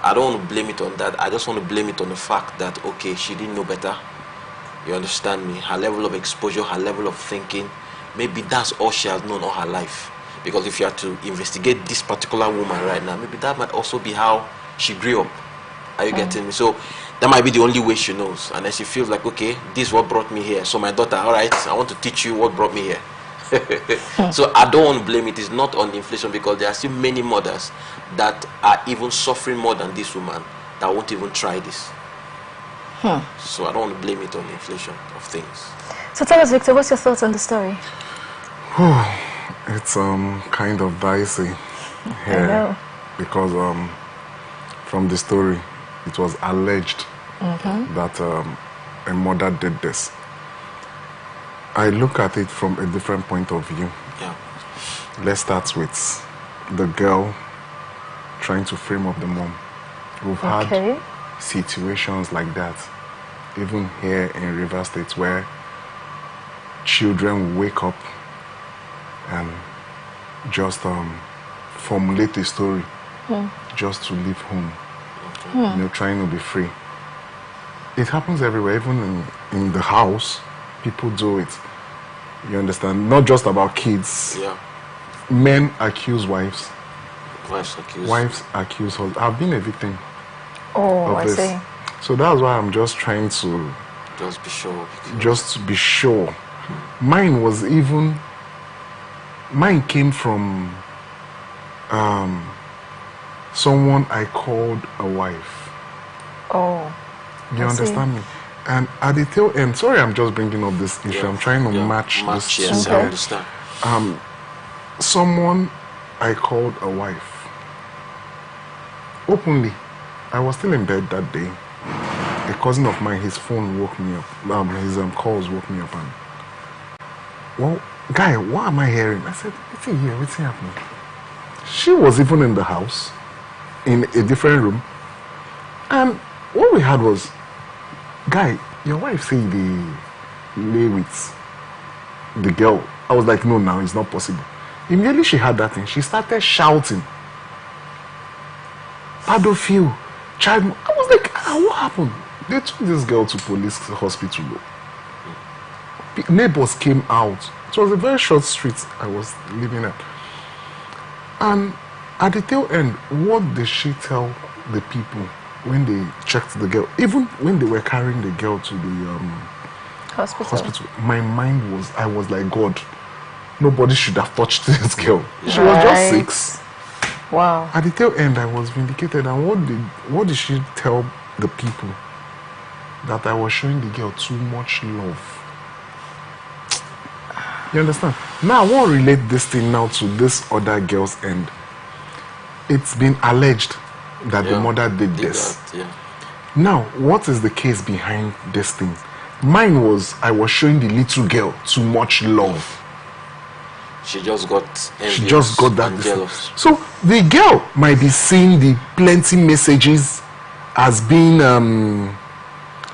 I don't want to blame it on that. I just want to blame it on the fact that, okay, she didn't know better. You understand me? Her level of exposure, her level of thinking, maybe that's all she has known all her life. Because if you had to investigate this particular woman right now, maybe that might also be how she grew up. Are you getting me? So that might be the only way she knows. And then she feels like, okay, this is what brought me here. So my daughter, all right, I want to teach you what brought me here. So I don't want to blame it. It's not on inflation, because there are still many mothers that are even suffering more than this woman that won't even try this. So I don't want to blame it on inflation of things. So tell us, Victor, what's your thoughts on the story? It's kind of dicey here. I know. Because from the story, it was alleged that a mother did this. I look at it from a different point of view. Yeah. Let's start with the girl trying to frame up the mom. We've had situations like that, even here in River State, where children wake up and just formulate a story just to leave home, you know, trying to be free. It happens everywhere, even in the house. People do it. You understand? Not just about kids. Yeah. Men accuse wives. Wives accuse. Wives accuse husbands. I've been a victim I this. see. So that's why I'm just trying to Just be sure. just to be sure. Mine came from someone I called a wife. You understand me? And at the tail end, sorry, I'm just bringing up this issue. I'm trying to match this. Yes, I understand. Someone I called a wife. Openly. I was still in bed that day. A cousin of mine, his phone woke me up. His calls woke me up. And, well, guy, what am I hearing? I said, what's in here? What's happening? She was even in the house, in a different room. And what we had was, guy, your wife said they lay with the girl. I was like, no, now it's not possible. Immediately she had that thing, she started shouting, pedophile, child. I was like, what happened? They took this girl to police hospital. Neighbors came out. It was a very short street I was living at. And at the tail end, what did she tell the people when they checked the girl? Even when they were carrying the girl to the hospital, my mind was, I was like, God, nobody should have touched this girl. She was just 6. Wow. At the tail end, I was vindicated. And what did she tell the people? That I was showing the girl too much love. You understand? Now I want to relate this thing now to this other girl's end. It's been alleged that the mother did this. Now, what is the case behind this thing? Mine was, I was showing the little girl too much love. She just got envious. She just got that. Jealous. So the girl might be seeing the plenty messages as being,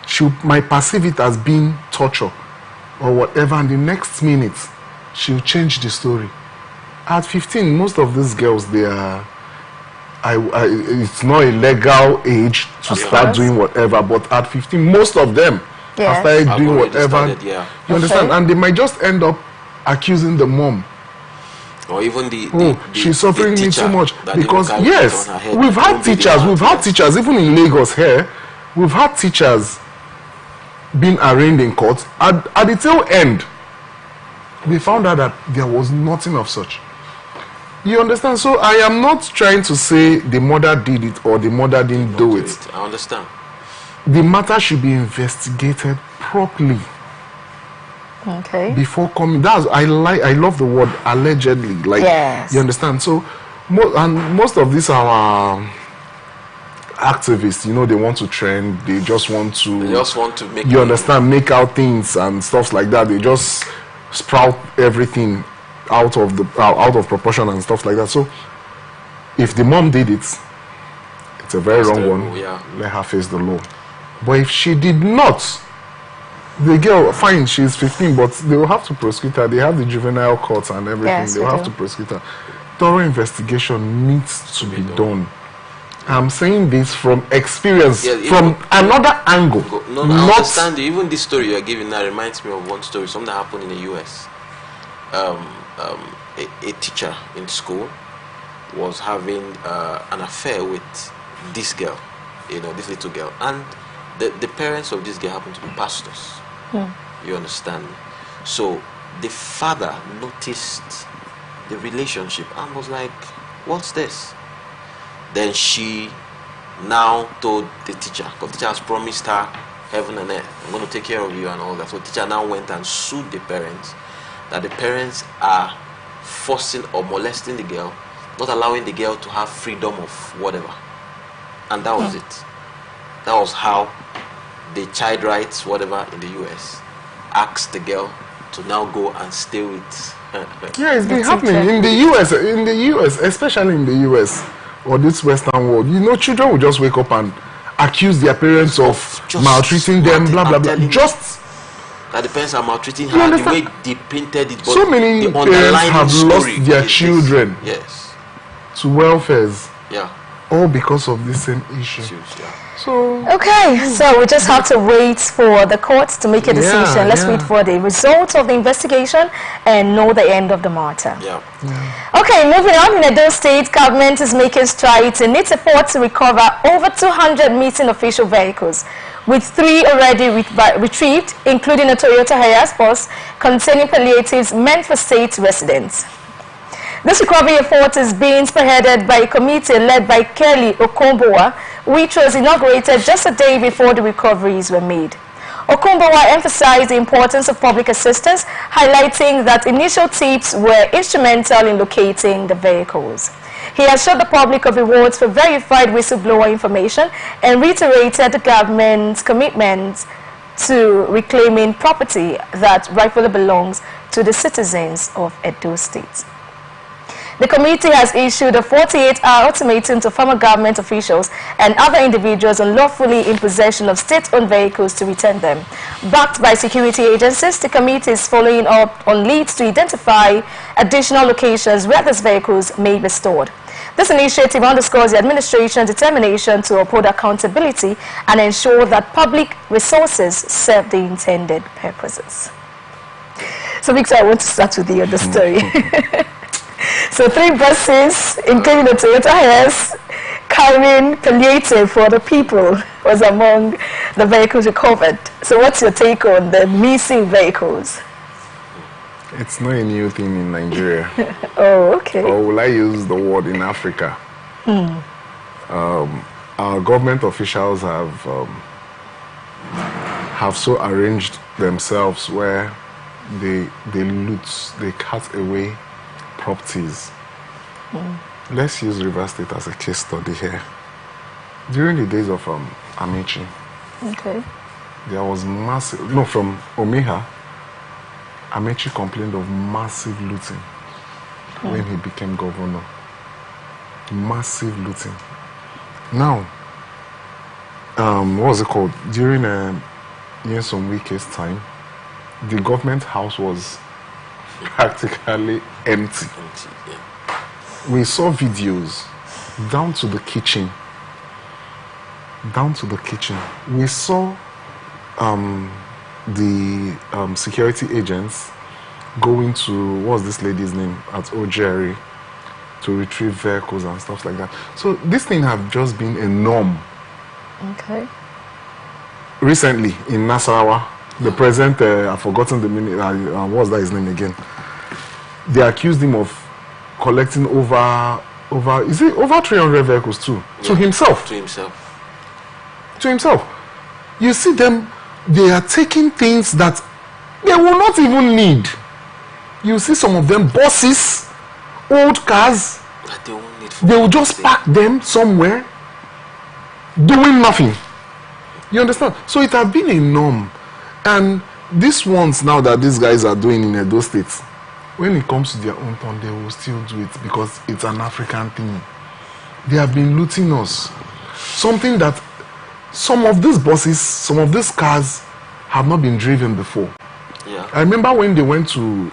she might perceive it as being torture or whatever, and the next minute she'll change the story. At 15, most of these girls, they are, it's not a legal age to start doing whatever, but at 15, most of them have started doing whatever. You understand? And they might just end up accusing the mom. Or even she's suffering me too much. Because, yes, we've had teachers, even in Lagos here, we've had teachers being arraigned in court. At the tail end, they found out that there was nothing of such. You understand? So I am not trying to say the mother did it or the mother didn't do it. I understand. The matter should be investigated properly. Okay. Before coming, I love the word allegedly. Like, you understand? So, most of these are activists. You know, they want to trend. They just want to make. You understand? Make out things and stuff like that. They just sprout everything out of proportion and stuff like that. So, if the mom did it, it's a very wrong one. Let her face the law. But if she did not, the girl, fine, she's 15, but they will have to prosecute her. They have the juvenile courts and everything. They will have to prosecute her. Thorough investigation needs to be done. I'm saying this from experience, Yeah, from another angle. No, I understand you. Even this story you're giving now reminds me of one story, something that happened in the US. A teacher in school was having an affair with this girl, this little girl, and the parents of this girl happen to be pastors. You understand me? So the father noticed the relationship and was like, what's this? Then she now told the teacher, because the teacher has promised her heaven and earth, I'm going to take care of you and all that. So the teacher now went and sued the parents, that the parents are forcing or molesting the girl, not allowing the girl to have freedom of whatever. And that was it. That was how the child rights whatever in the US asked the girl to now go and stay with yeah, it's been happening in the US, especially in the US or this Western world. Children will just wake up and accuse their parents of maltreating them, blah blah blah. Just that the parents are maltreating her, the way they painted it. But so many the parents have lost their children to welfares. Yeah. All because of this same issue. So we just have to wait for the courts to make a decision. Let's wait for the results of the investigation and know the end of the matter. Okay, moving on. In Edo State, government is making strides in its efforts to recover over 200 missing official vehicles, with 3 already retrieved, including a Toyota Hiace bus containing palliatives meant for state residents. This recovery effort is being spearheaded by a committee led by Kelly Okombowa, which was inaugurated just a day before the recoveries were made. Okombowa emphasized the importance of public assistance, highlighting that initial tips were instrumental in locating the vehicles. He assured the public of rewards for verified whistleblower information and reiterated the government's commitment to reclaiming property that rightfully belongs to the citizens of Edo State. The committee has issued a 48-hour ultimatum to former government officials and other individuals unlawfully in possession of state-owned vehicles to return them. Backed by security agencies, the committee is following up on leads to identify additional locations where these vehicles may be stored. This initiative underscores the administration's determination to uphold accountability and ensure that public resources serve the intended purposes. So, Victor, I want to start with you on the story. So 3 buses, including the Toyota Hiace, carrying palliative for the people, was among the vehicles recovered. So what's your take on the missing vehicles? It's not a new thing in Nigeria. Oh, okay. Or will I use the word in Africa? Our government officials have so arranged themselves where they loot, they cut away properties. Let's use River State as a case study here. During the days of Amici, there was massive, from Omiha, Amici complained of massive looting when he became governor. Massive looting. Now, what was it called? During Nyesom Wike's time, the government house was practically empty. We saw videos down to the kitchen. We saw the security agents going to, what's this lady's name, at Ojeri to retrieve vehicles and stuff like that. So this thing have just been a norm. Recently in Nasarawa, the president, I've forgotten the minute, what was that his name again? They accused him of collecting over 300 vehicles too. Yeah. To himself. You see them, they are taking things that they will not even need. You see some of them, buses, old cars, they will just park them somewhere, doing nothing. You understand? So it has been a norm. And these ones now that these guys are doing in Edo State, when it comes to their own turn, they will still do it because it's an African thing. They have been looting us. Something that some of these buses, some of these cars have not been driven before. Yeah. I remember when they went to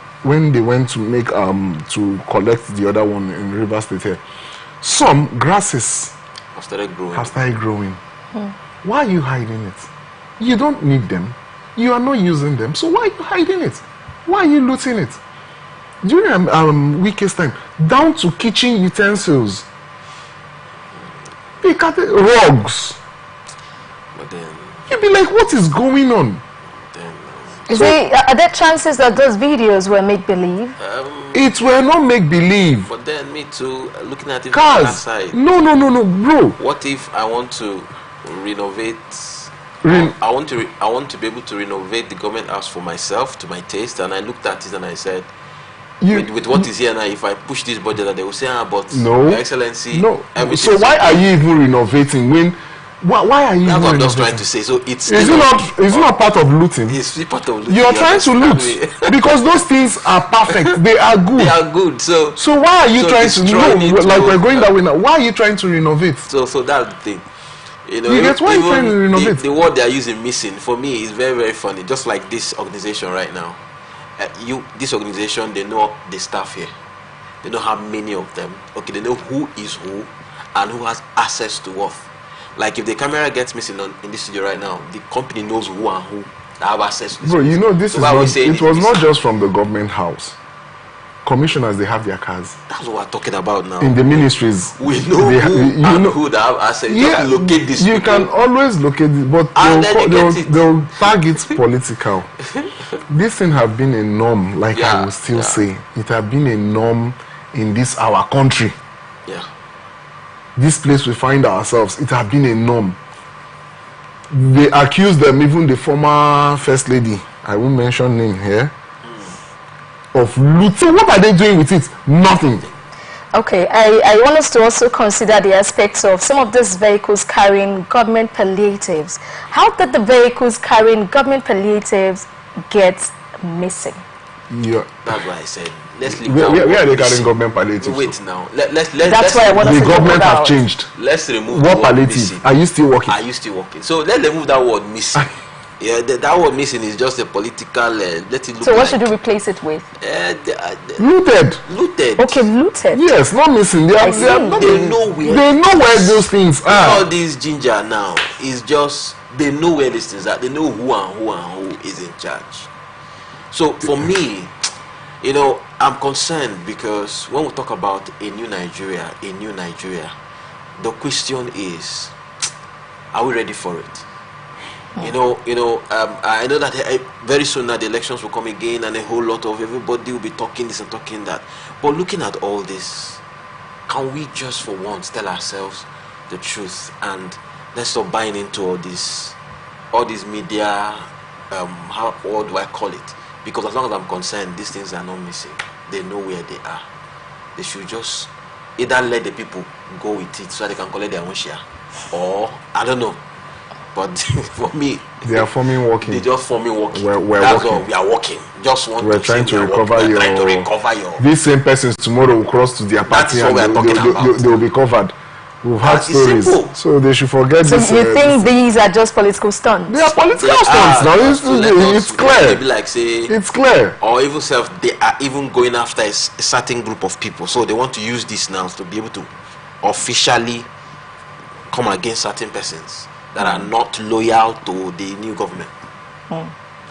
make to collect the other one in River State here. Some grasses have started growing. Why are you hiding it? You don't need them. You are not using them. So why are you hiding it? Why are you looting it? During weakest time, down to kitchen utensils. They cut rugs. But then you'd be like, what is going on? Are there chances that those videos were make-believe? It were not make-believe. But then me too, looking at it from that side. No, bro. What if I want to renovate? I want to be able to renovate the government house for myself, to my taste, and I looked at it and I said, with what is here now, if I push this budget, they will say, but no, Your Excellency, no. So why are you even renovating when? Why are you? That's what I'm just trying to say. So it's is it not part of looting? It's part of looting. You're trying to loot because those things are perfect. They are good. They are good. So why are you trying to like we're going that way now? Why are you trying to renovate? So that's the thing. You know, why are you trying to renovate? The word they are using, missing, for me is very, very funny. Just like this organization right now. This organization, they know the staff here. They know how many of them. Okay, they know who is who and who has access to what. Like if the camera gets missing in this studio right now, the company knows who and who that have access to this. Bro, you know this is not, it was not just from the government house. Commissioners, they have their cars. That's what we're talking about now. In the ministries, we know who that have access. Yeah, just locate this. You can always locate it, but they'll target political. This thing have been a norm, like I will still say, it have been a norm in this our country. Yeah. This place we find ourselves, it has been a norm. They accuse them, even the former first lady, I won't mention name here, of looting. What are they doing with it? Nothing. Okay, I want us to also consider the aspects of some of these vehicles carrying government palliatives. How did the vehicles carrying government palliatives get missing? Yeah. That's what I said. Let's leave where are they carrying government palliatives? Wait now. That's why I want to the government have changed. Let's remove what palliative? Are you still working? Are you still working? So let's remove that word missing. Yeah, that word missing is just a political. Let it look. So what should you replace it with? Looted. Looted. Okay, looted. Yes, not missing. They know where those things are. All these ginger now is just they know where these things are. They know who is in charge. So for me, you know, I'm concerned because when we talk about a new Nigeria, the question is, are we ready for it? I know that very soon now the elections will come again and a whole lot of everybody will be talking this and talking that. But looking at all this, can we just for once tell ourselves the truth and let's stop buying into all this media, what do I call it? Because as long as I'm concerned, these things are not missing. They know where they are. They should just either let the people go with it so that they can collect their own share, or I don't know. But for me, they are forming working. They just forming working. We're That's working. all. We are working. Just want we're trying to recover your. Trying to recover your. These same persons tomorrow will cross to their party and they will be covered. We've had stories, so they should forget this. So you think these are just political stunts? They are political stunts. Now it's clear. Maybe like say it's clear. Or even they are even going after a certain group of people, so they want to use this now to be able to officially come against certain persons that are not loyal to the new government.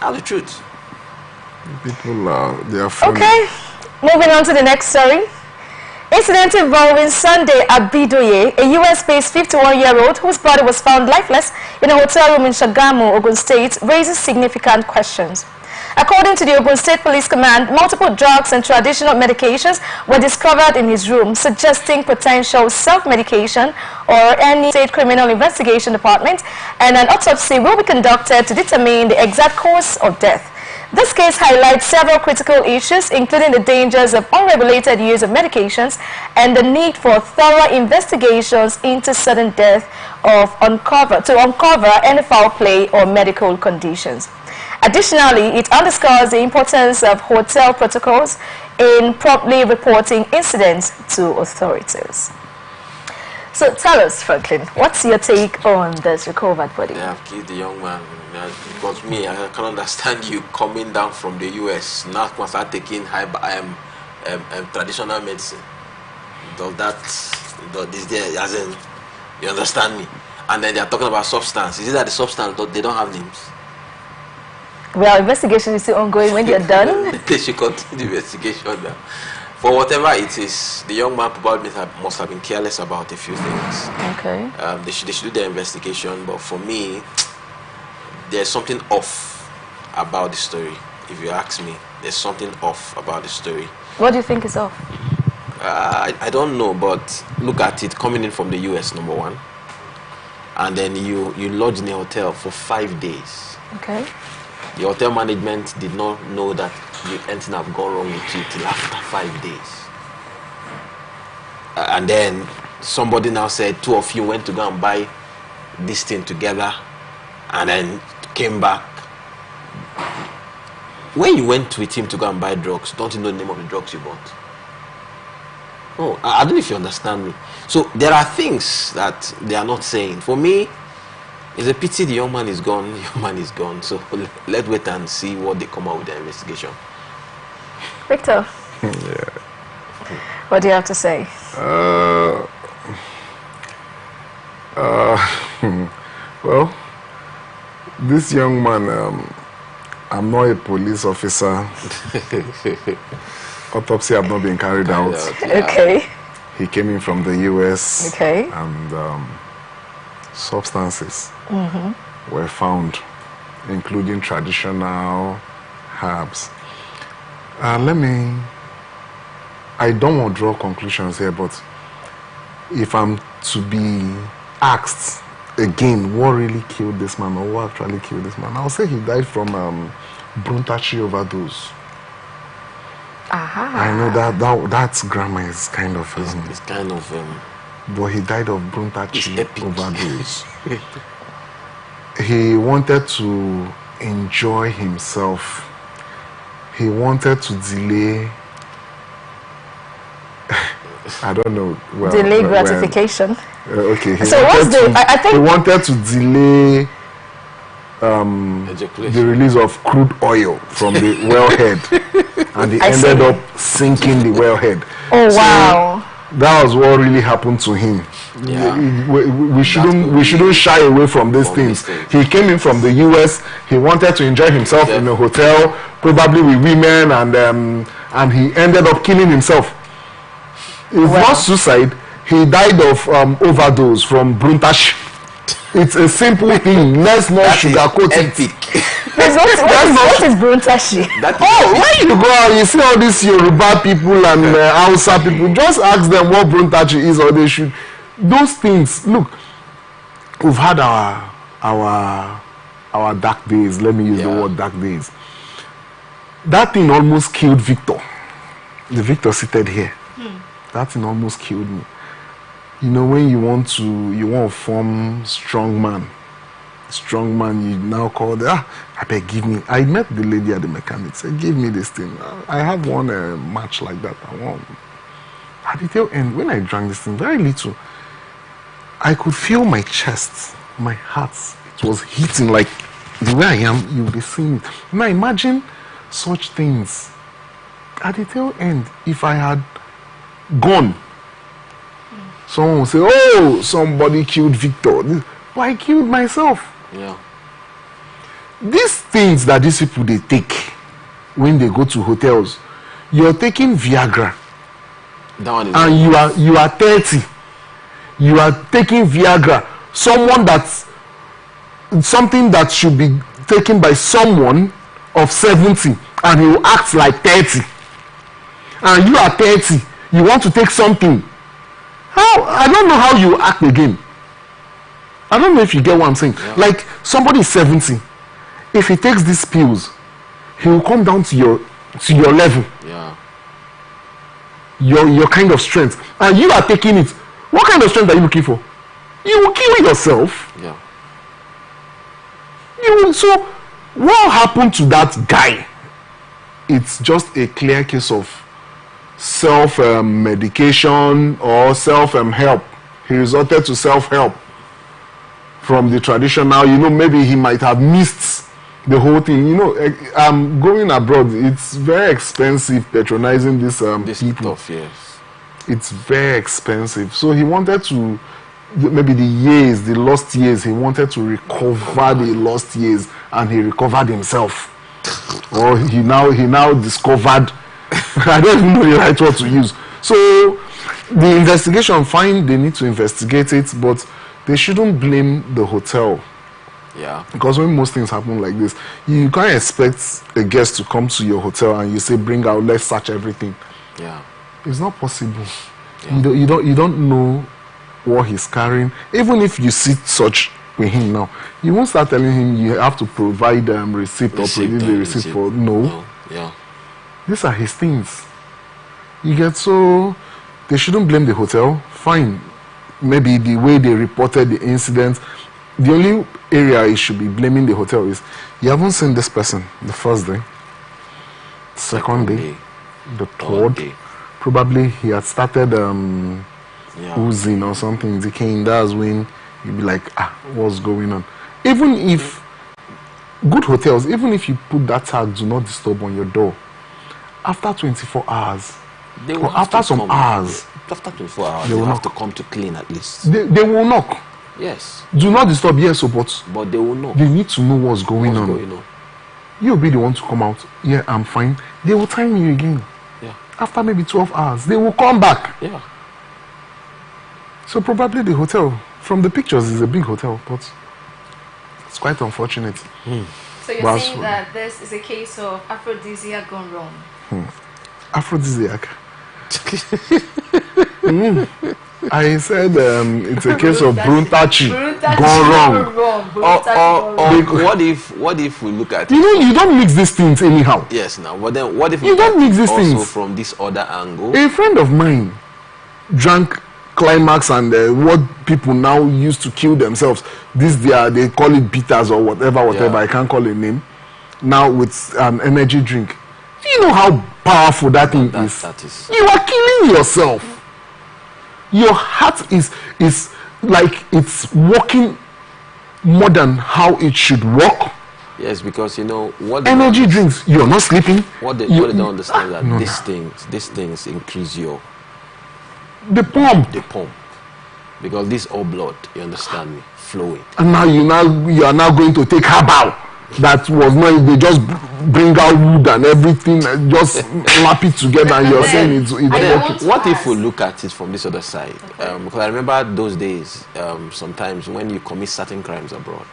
That's the truth. People are funny. Okay, moving on to the next story. Incident involving Sunday Abidoye, a US-based 51-year-old whose body was found lifeless in a hotel room in Shagamu, Ogun State, raises significant questions. According to the Ogun State Police Command, multiple drugs and traditional medications were discovered in his room, suggesting potential self-medication or any state criminal investigation department, and an autopsy will be conducted to determine the exact cause of death. This case highlights several critical issues, including the dangers of unregulated use of medications and the need for thorough investigations into sudden death to uncover any foul play or medical conditions. Additionally, it underscores the importance of hotel protocols in promptly reporting incidents to authorities. So tell us, Franklin, what's your take on this recovered body? They have killed the young man. Because me, I can understand you coming down from the US. Now once I taking traditional medicine. Does this there as in You understand me? And then they are talking about substance. Is it that the substance, they don't have names? Well, investigation is still ongoing. When you're done, they should continue the investigation now. For whatever it is, the young man probably must have been careless about a few things. Okay. They should do their investigation, but for me, there's something off about the story. If you ask me, there's something off about the story. What do you think is off? I don't know, but look at it coming in from the US, number one. And then you lodge in a hotel for 5 days. Okay. The hotel management did not know that anything have gone wrong with you till after 5 days. And then somebody now said 2 of you went to go and buy this thing together and then came back. When you went with him to go and buy drugs, don't you know the name of the drugs you bought? Oh, I don't know if you understand me. So there are things that they are not saying. For me, it's a pity the young man is gone. The young man is gone. So let's wait and see what they come out with the investigation. Victor, Yeah. what do you have to say? Well, this young man, I'm not a police officer. Autopsy have not been carried out. Okay. He came in from the US. Okay. And substances were found, including traditional herbs. I don't want to draw conclusions here, but if I'm to be asked again what really killed this man or what actually killed this man, I'll say he died from Bruntachi overdose. Aha. I know that grammar is kind of It's kind of but he died of Bruntachi epic. overdose. He wanted to enjoy himself. He wanted to delay. I don't know. Well, Delay gratification. Okay. So what's I think he wanted to delay the release of crude oil from the wellhead, and he ended up sinking the wellhead. Oh, wow. So that was what really happened to him. Yeah. We shouldn't shy away from these things. He came in from the US. He wanted to enjoy himself in a hotel, probably with women, and he ended up killing himself. It's not suicide. He died of overdose from Bruntachi. It's a simple thing. Let's not sugarcoat it. What is Bruntachi? When you go out, you see all these Yoruba people and Hausa people. Just ask them what Bruntachi is, or they should. Those things. Look, we've had our dark days. Let me use the word dark days. That thing almost killed Victor. The Victor seated here. That thing almost killed me. You know, when you want to form strong man, you now call I beg, give me. I met the lady at the mechanic, said, give me this thing. I have one match like that. I want. At the tail end, when I drank this thing, very little, I could feel my chest, my heart. It was hitting like the way I am. You'll be seeing it. Now imagine such things. At the tail end, if I had gone, someone will say, oh, somebody killed Victor. But I killed myself. Yeah. These things that these people, they take when they go to hotels, you're taking Viagra. And you are 30. You are taking Viagra. Something that should be taken by someone of 70, and he will act like 30. And you are 30. You want to take something. I don't know how you act again. I don't know if you get what I'm saying. Yeah. Like somebody is 70. If he takes these pills, he will come down to your level. Yeah. Your kind of strength. And you are taking it. What kind of strength are you looking for? You will kill yourself. Yeah. So what happened to that guy? It's just a clear case of self-medication or self-help. He resorted to self-help from the traditional. Maybe he might have missed the whole thing. Going abroad, it's very expensive patronizing this people. Stuff, yes. It's very expensive. So he wanted to maybe the lost years. He wanted to recover the lost years, and he recovered himself. Or he now discovered. I don't even know the right word to use. So the investigation, fine, they need to investigate it, but they shouldn't blame the hotel. Yeah. Because when most things happen like this, you can't expect a guest to come to your hotel and you say, bring out, let's search everything. Yeah. It's not possible. Yeah. You don't know what he's carrying. Even if you sit such with him now, you won't start telling him you have to provide receipt or produce the receipt for no. Yeah. These are his things. You get, so they shouldn't blame the hotel. Fine. Maybe the way they reported the incident. The only area it should be blaming the hotel is you haven't seen this person the first day, second day, the third day. Probably he had started oozing or something, decaying. That's when you'd be like, what's going on? Even if good hotels, even if you put that tag "do not disturb" on your door, after 24 hours, or after some hours, after 24 hours, they will have to come to clean at least. They will knock. Yes. Do not disturb, yes, but they will know. They need to know what's going on. You'll be the one to come out. Yeah, I'm fine. They will time you again. Yeah. After maybe 12 hours, they will come back. Yeah. So probably the hotel, from the pictures, is a big hotel, but it's quite unfortunate. So you're saying that this is a case of aphrodisiac gone wrong? Aphrodisiac. I said it's a case of Bruntachi gone wrong. What if we look at you don't mix these things anyhow. Yes, now, but then what if you don't mix these things also from this other angle? A friend of mine drank Climax and what people now use to kill themselves. They call it bitters or whatever. Yeah. I can't call a name. Now with an energy drink. Do you know how powerful that thing is? That is. You are killing yourself. Your heart is like it's working more than how it should work. Yes, because what energy drinks, you're not sleeping. What they don't understand that these things increase the pump. Because this all blood, you understand me, flowing. And now you are now going to take herbal. That was not, they just bring out wood and everything and just lap it together and you're saying it's working. What if we look at it from this other side? Because I remember those days, sometimes when you commit certain crimes abroad,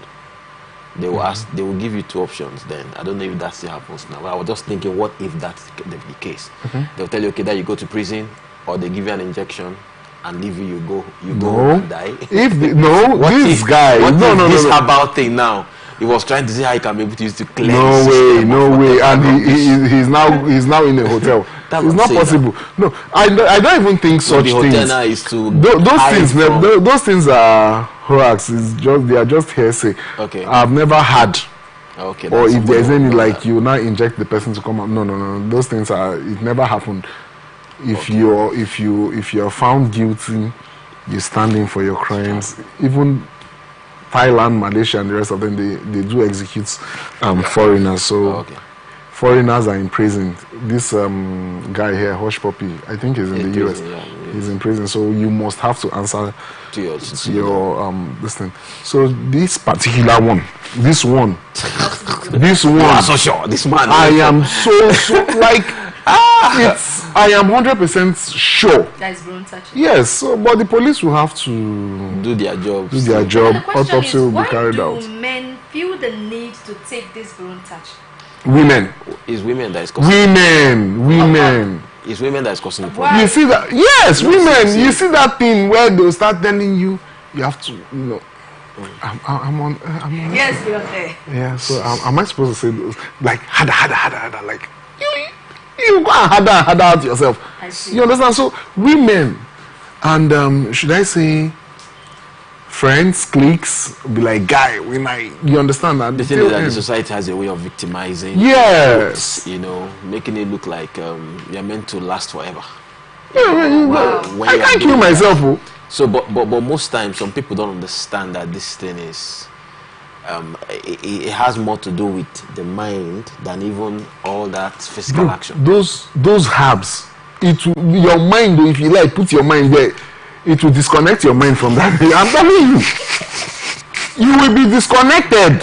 they will give you two options then. I don't know if that still happens now. But I was just thinking, what if that's the case? They'll tell you, okay, that you go to prison, or they give you an injection and leave you, you go and die. This herbal thing now? He was trying to see how he can be able to use to cleanse. No way. And he's now in a hotel. It's not possible. That. No, I don't even think such things. Hotel now is to those things are hoax. They are just hearsay. Okay. I've never had. Okay. Or if there's any you now inject the person to come out. No. Those things it never happened. If you're found guilty, you stand in for your crimes. Even Thailand, Malaysia, and the rest of them, they do execute foreigners. So foreigners are in prison. This guy here, Hush Puppy, I think he's in the US. He's in prison. So you must have to answer to your this thing. So this particular one, this one. So sure, this man. I am so like. I am 100% sure. That is Bruntachi. Yes, but the police will have to do their job. Autopsy will be carried out. Why do men feel the need to take this Bruntachi? Women. It's women that is causing. Women. It's women that is causing the problem. You see that? Yes, women. You see that thing where they'll start telling you have to. I'm on. Yes, you're there. Yeah. So am I supposed to say those like harder like you go and harder out yourself. I see. You understand? So women and should I say friends, cliques, be like guy, you understand that? The thing is that the society has a way of victimizing. Yes. Making it look like you're meant to last forever. I can't kill myself. So, but most times, some people don't understand that this thing is, it has more to do with the mind than even all that physical action. Those herbs, your mind, if you like, put your mind there. it will disconnect your mind from that. I'm telling you. You will be disconnected.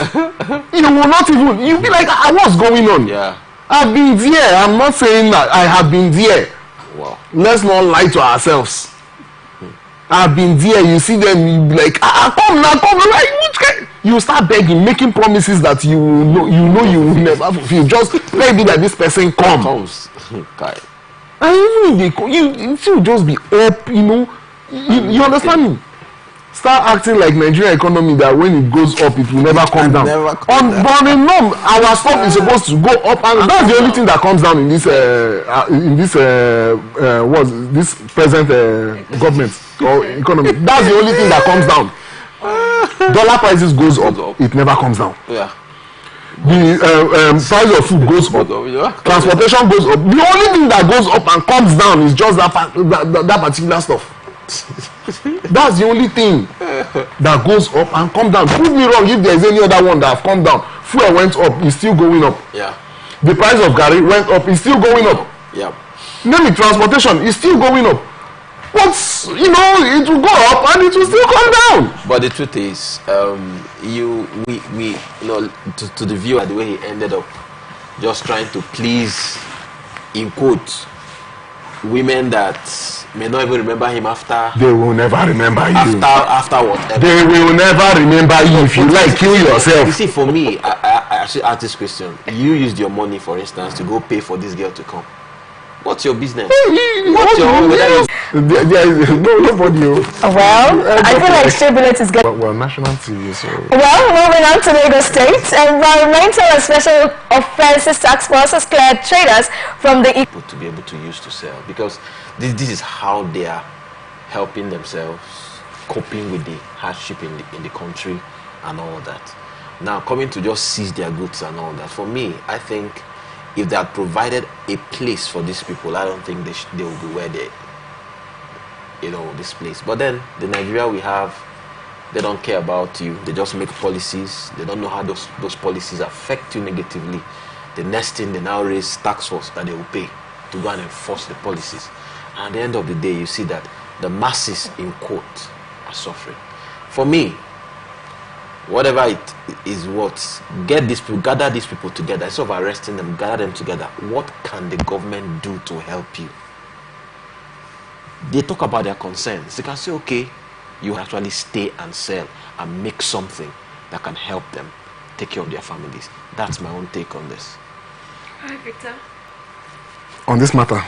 You will not even, you'll be like, what's going on? Yeah. I've been there. I'm not saying that I have been there. Wow. Let's not lie to ourselves. I've been there. You see them, you be like, come now, come. Like, you start begging, making promises that you know you will never fulfill. Just let it be that this person comes. And even if you should just be up, you understand me? Start acting like Nigerian economy that when it goes up, it will never come down. But no, our stuff is supposed to go up, and that's the only thing that comes down in this this present government or economy. That's the only thing that comes down. Dollar prices goes up, it never comes down. Yeah. The price of food goes up, transportation goes up. The only thing that goes up and comes down is just that particular stuff. That's the only thing that goes up and come down. Prove me wrong if there is any other one that have come down. Fuel went up, it's still going up. Yeah. The price of garri went up, it's still going up. Yeah. Maybe transportation is still going up. But it will go up and it will still come down. But the truth is, we to the viewer, the way he ended up, just trying to please, in quotes, women that may not even remember him after. They will never remember you. After whatever. They will never remember you. If you like, kill yourself. You see, for me, I actually ask this question. You used your money, for instance, to go pay for this girl to come. What's your business? What's your own? There is nobody. Well, I feel like Tribulate is getting. Well, national TV. So. Well, moving on to Lagos State, Environmental and Special Offences Task Force has cleared traders from the to be able to use to sell, because this is how they are helping themselves, coping with the hardship in the country and all that. Now, coming to just seize their goods and all that, for me, I think if they had provided a place for these people, I don't think they will be where they, this place. But then the Nigeria we have, they don't care about you. They just make policies. They don't know how those policies affect you negatively. The next thing, they now raise tax force that they will pay to go and enforce the policies. And at the end of the day, you see that the masses, in quote, are suffering. For me, whatever it is what, gather these people together. Instead of arresting them, gather them together. What can the government do to help you? They talk about their concerns. They can say, okay, you actually stay and sell and make something that can help them take care of their families. That's my own take on this. Hi, Victor. On this matter,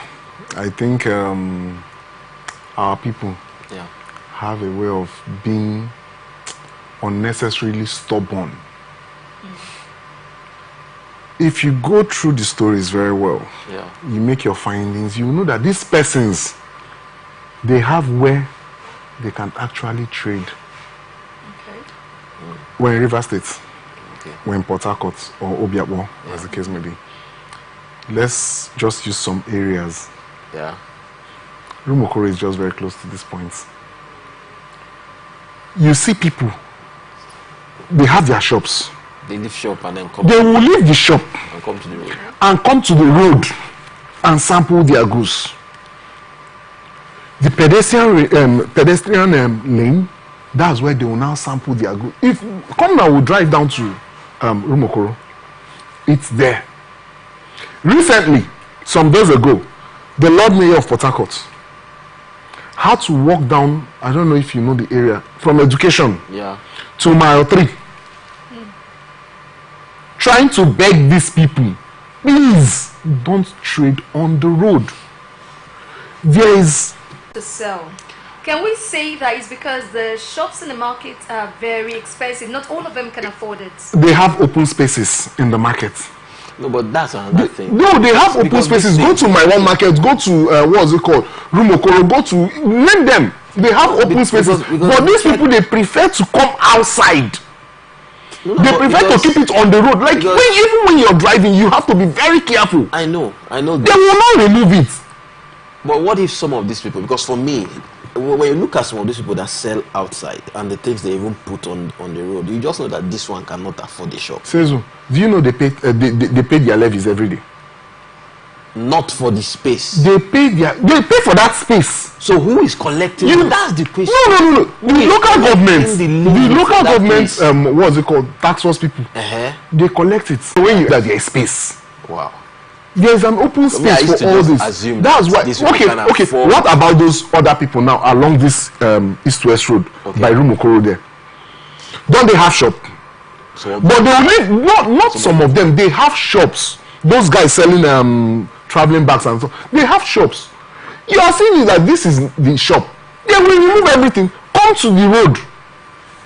I think our people have a way of being unnecessarily stubborn. If you go through the stories very well, you make your findings, you know that these persons, they have where they can actually trade. We're in River State, we're in Port Harcourt or Obiakpo, as the case may be. Let's just use some areas. Rumokoro is just very close to this point. You see people, they have their shops. They leave shop and then come. They will leave the shop and come to the road. And come to the road and sample their goods. The pedestrian lane, that's where they will now sample their goods. If come now, we drive down to Rumokoro, it's there. Recently, some days ago, the Lord Mayor of Port Harcourt had to walk down, I don't know if you know the area, from Education to Mile 3. Trying to beg these people, please don't trade on the road. There is to sell. Can we say that it's because the shops in the market are very expensive? Not all of them can afford it. They have open spaces in the market. No, but that's another thing. No, they have open spaces. Go to my one market, go to what's it called? Rumokoro, go to, name them. They have open spaces. But these people, they prefer to come outside. They prefer to keep it on the road. Like even when you're driving, you have to be very careful. I know. They will not remove it. But what if some of these people, because for me, when you look at some of these people that sell outside and the things they even put on the road, you just know that this one cannot afford the shop. Sezu, do you know they pay their levies every day? Not for the space. They pay for that space. So who is collecting? That's the question. No. The local government, what's it called? Tax force people. They collect it. So when there's a space. Wow. There's an open space for all this. That's why. Okay. What about those other people now along this east-west road by Rumokoro there? Don't they have shop? But they only not some of them. They have shops. Those guys selling traveling bags and so they have shops. You are saying that this is the shop. They will remove everything. Come to the road.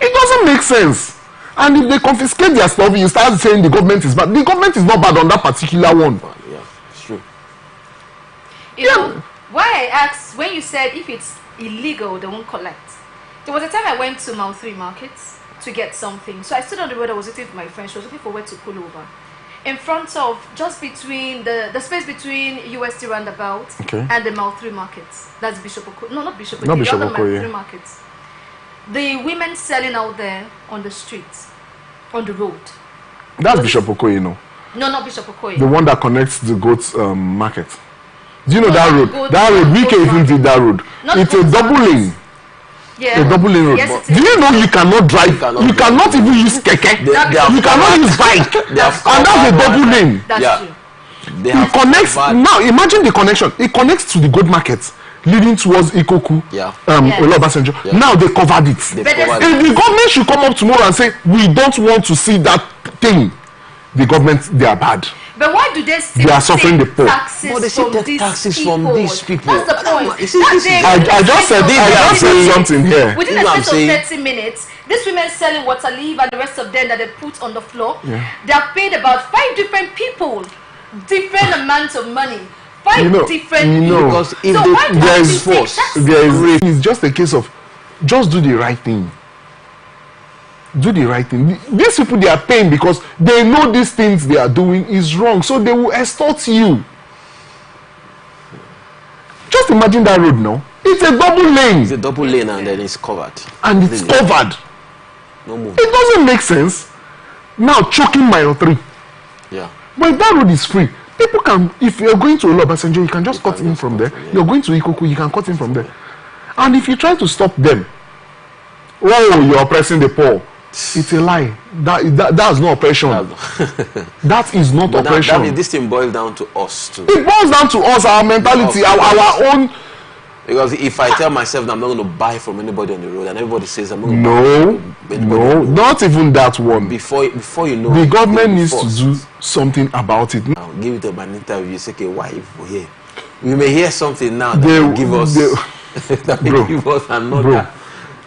It doesn't make sense. And if they confiscate their stuff, you start saying the government is bad. The government is not bad on that particular one. Yeah, it's true. You know, why I asked, when you said if it's illegal, they won't collect. There was a time I went to Mount 3 markets to get something. So I stood on the road, I was waiting for my friend. She was looking for where to pull over. In front of, just between, the space between UST roundabout and the Mount 3 markets. That's Bishop Okoye. No, not Bishop Okoye. Not Bishop Mount Okoye. 3 markets. The women selling out there on the streets, on the road. That's Bishop Okoye, no? No, not Bishop Okoye. The one that connects the goats market. Do you know that road? That road, we can even did that road. It's a double lane. Yeah. A double lane road. Yes, do you know you cannot drive? You cannot even use keke. You cannot use bike. And that's a double lane. That's true. It connects. Now imagine the connection. It connects to the goat market, leading towards Ikoku. Olobasanjo. Now they covered it. If the government should come up tomorrow and say we don't want to see that thing, the government, they are bad. But why do they still they are suffering the poor? But they still take taxes from these people. That's the point. I just said something here. Within a space of 30 minutes, these women selling water leaf and the rest of them that they put on the floor, they are paid about 5 different people, different amounts of money. 5 different people. Because if there is force, it's just a case of just do the right thing. Do the right thing. These people, they are paying because they know these things they are doing is wrong, so they will extort you. Just imagine that road now. It's a double lane. It's a double lane and then it's covered. And it's covered. No movement. It doesn't make sense. Now choking mile 3. Yeah. But if that road is free, people can, if you're going to Olobasanjo, you can just cut in from there. You're going to Ikoku, you can cut in from there. And if you try to stop them, you're oppressing the poor. It's a lie. That's not oppression. That is not oppression. This thing boils down to us too. It boils down to us, our mentality, our own. Because if I tell myself that I'm not going to buy from anybody on the road, and everybody says I'm not going to buy from anybody, not even that one. Before you know, the government needs to do something about it. I'll give it an interview. You say, okay, why if here? We may hear something now that will give us that will give us another.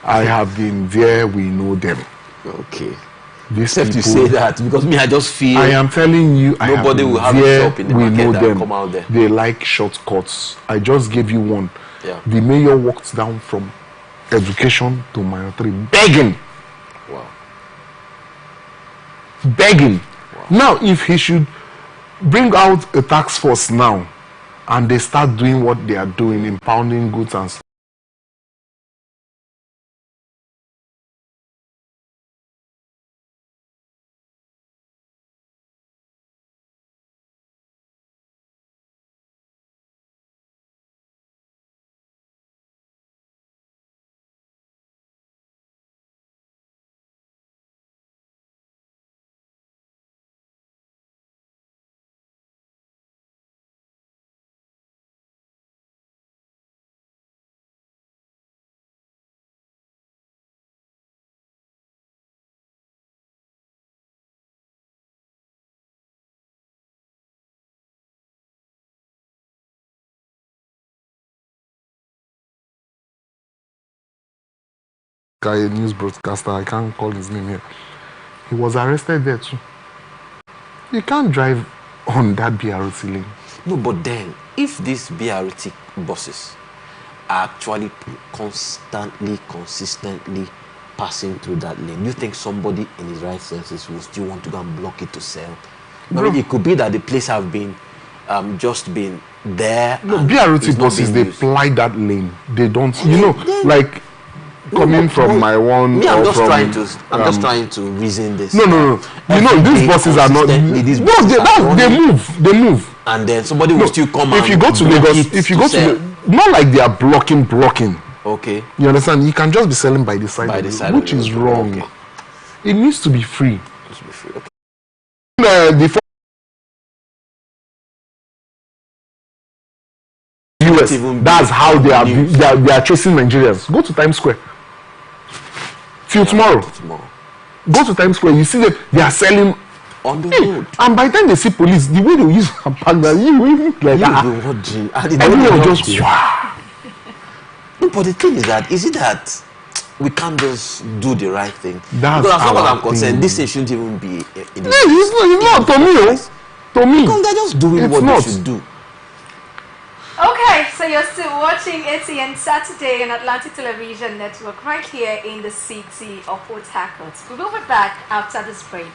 I have been there. We know them. Okay. Except you say that, because me, I just feel I am telling you, nobody will have a shop in the market that come out there. They like shortcuts. I just gave you one. Yeah. The mayor walked down from education to mile 3 begging. Wow. Begging. Wow. Now, if he should bring out a task force now, and they start doing what they are doing, impounding goods and stuff. Guy, a news broadcaster, I can't call his name here. He was arrested there too. You can't drive on that BRT lane. No, but then, if these BRT buses are actually consistently passing through that lane, you think somebody in his right senses will still want to go and block it to sell? I mean, it could be that the place have been just been there. No, BRT buses, they ply that lane. They don't, like coming from my one. Me, I'm just trying to reason this. No. These buses are not. They move. and then somebody will still come. If you go to Lagos, if you go to not like they are blocking. Okay. You understand? You can just be selling by the side, which is wrong. Okay. It needs to be free. It needs to be free. Okay. US, that's how they are chasing Nigerians. Go to Times Square. Till tomorrow. Go to Times Square. You see them. They are selling on the road. And by the time they see police, the way they use a partner, you like everyone just No, but the thing is that we can't just do the right thing. That's because as far as I'm concerned, this thing shouldn't even be in the it's not to me. To me. Because they're just doing what they should do. Okay, so you're still watching Atn Saturday on Atlantic Television Network right here in the city of Port Harcourt. We will be back after this break.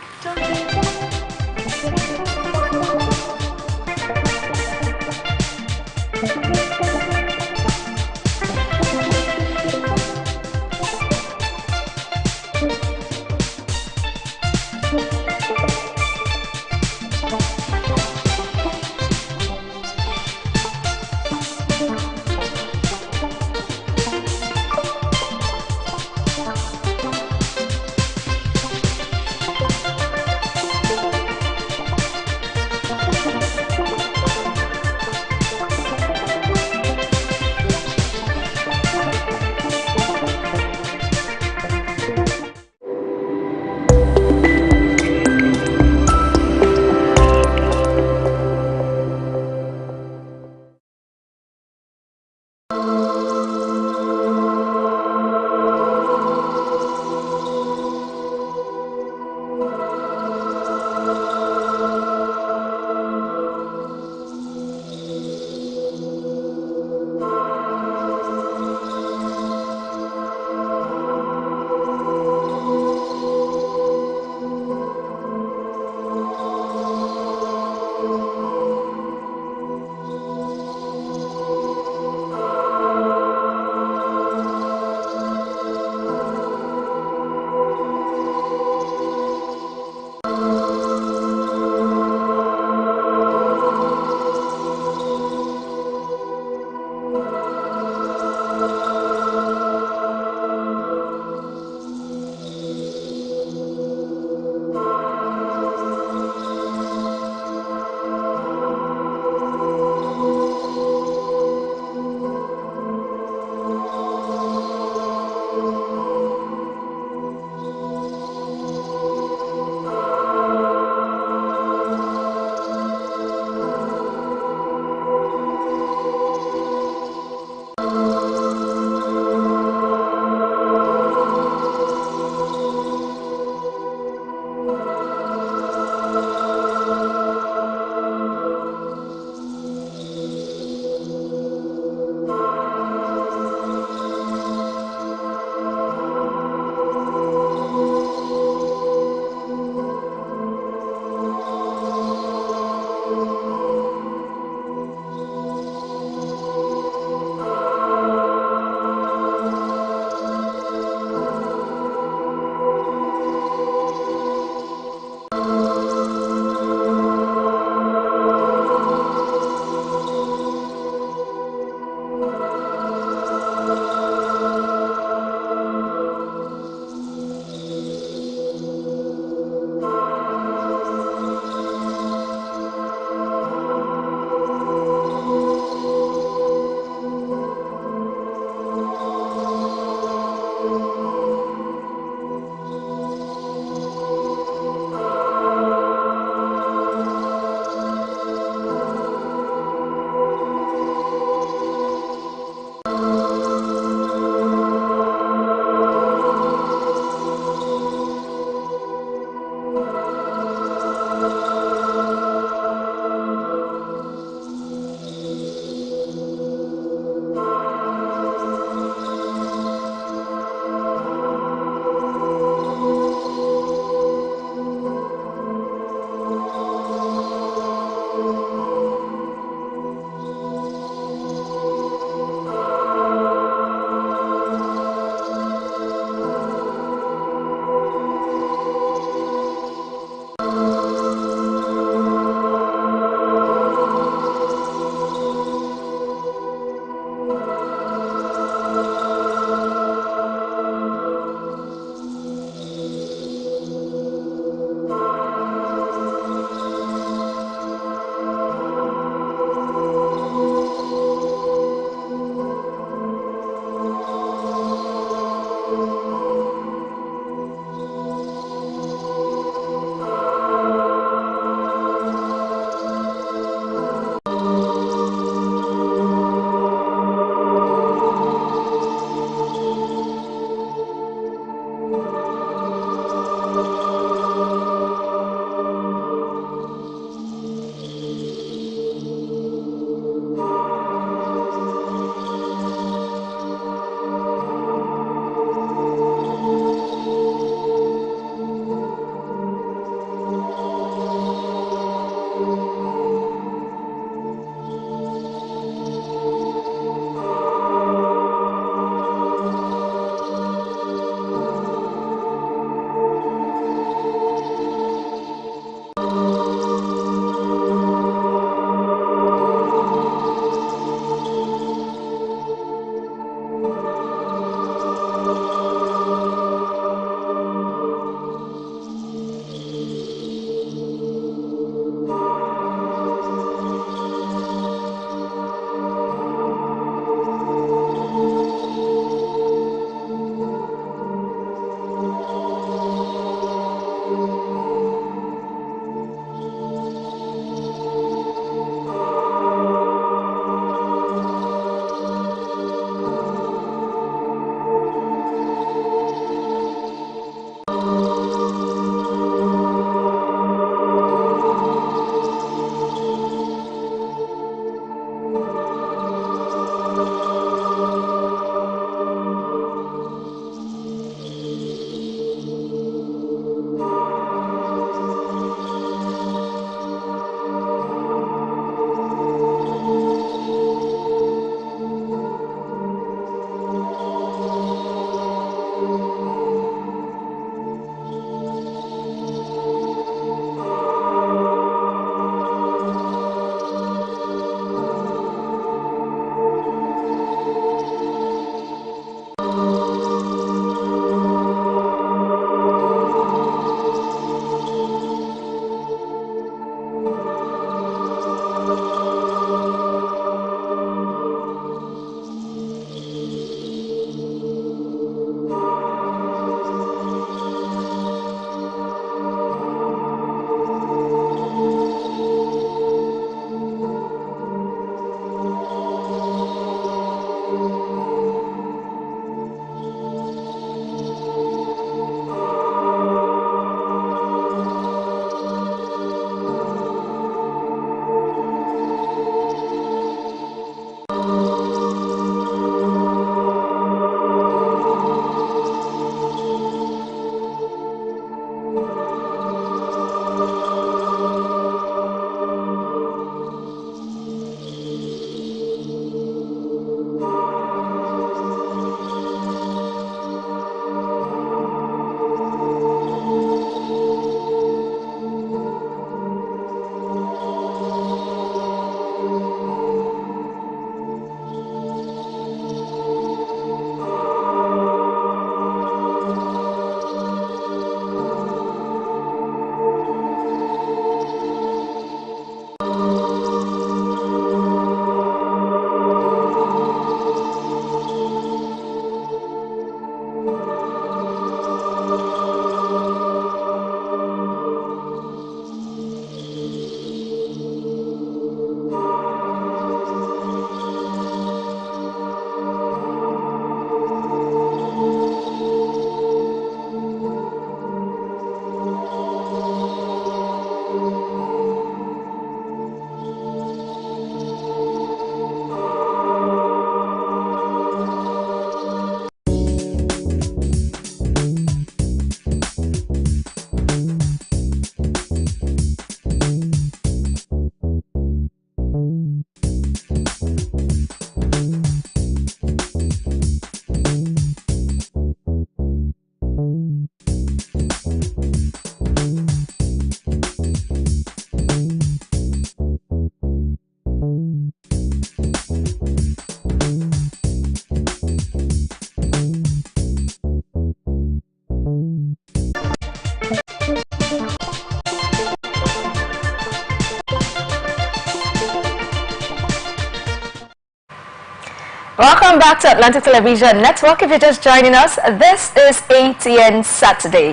Welcome back to Atlantic Television Network. If you're just joining us, this is Atn Saturday.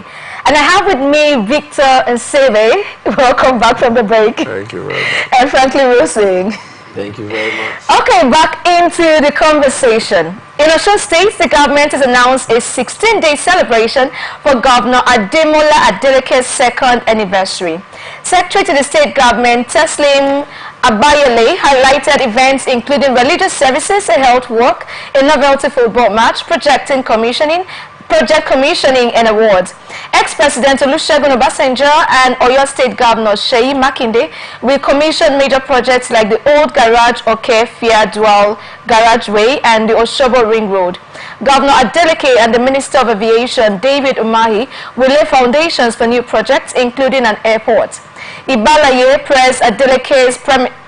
And I have with me Victor and Seve. Welcome back from the break. Thank you very much. And Franklin Wilson. Thank you very much. Okay, back into the conversation. In Osun State, the government has announced a 16-day celebration for Governor Ademola Adeleke's second anniversary. Secretary to the state government, Teslim Abayele, highlighted events including religious services and health work, a novelty football match, project commissioning and awards. Ex-President Olusegun Obasanjo and Oyo State Governor Seyi Makinde will commission major projects like the Old Garage Oke-Fia Dual Garageway and the Oshobo Ring Road. Governor Adeleke and the Minister of Aviation, David Umahi, will lay foundations for new projects, including an airport. Ibalaye praised Adeleke's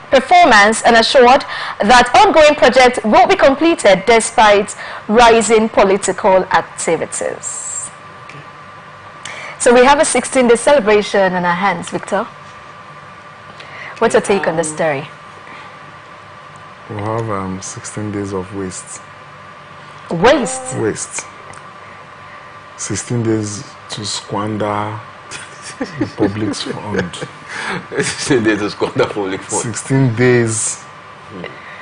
performance and assured that ongoing projects will be completed despite rising political activities. So we have a 16-day celebration in our hands, Victor. What's your take on the story? We have 16 days of waste. Waste? Waste. 16 days to squander the public's fund. 16 days to squander public fund. 16 days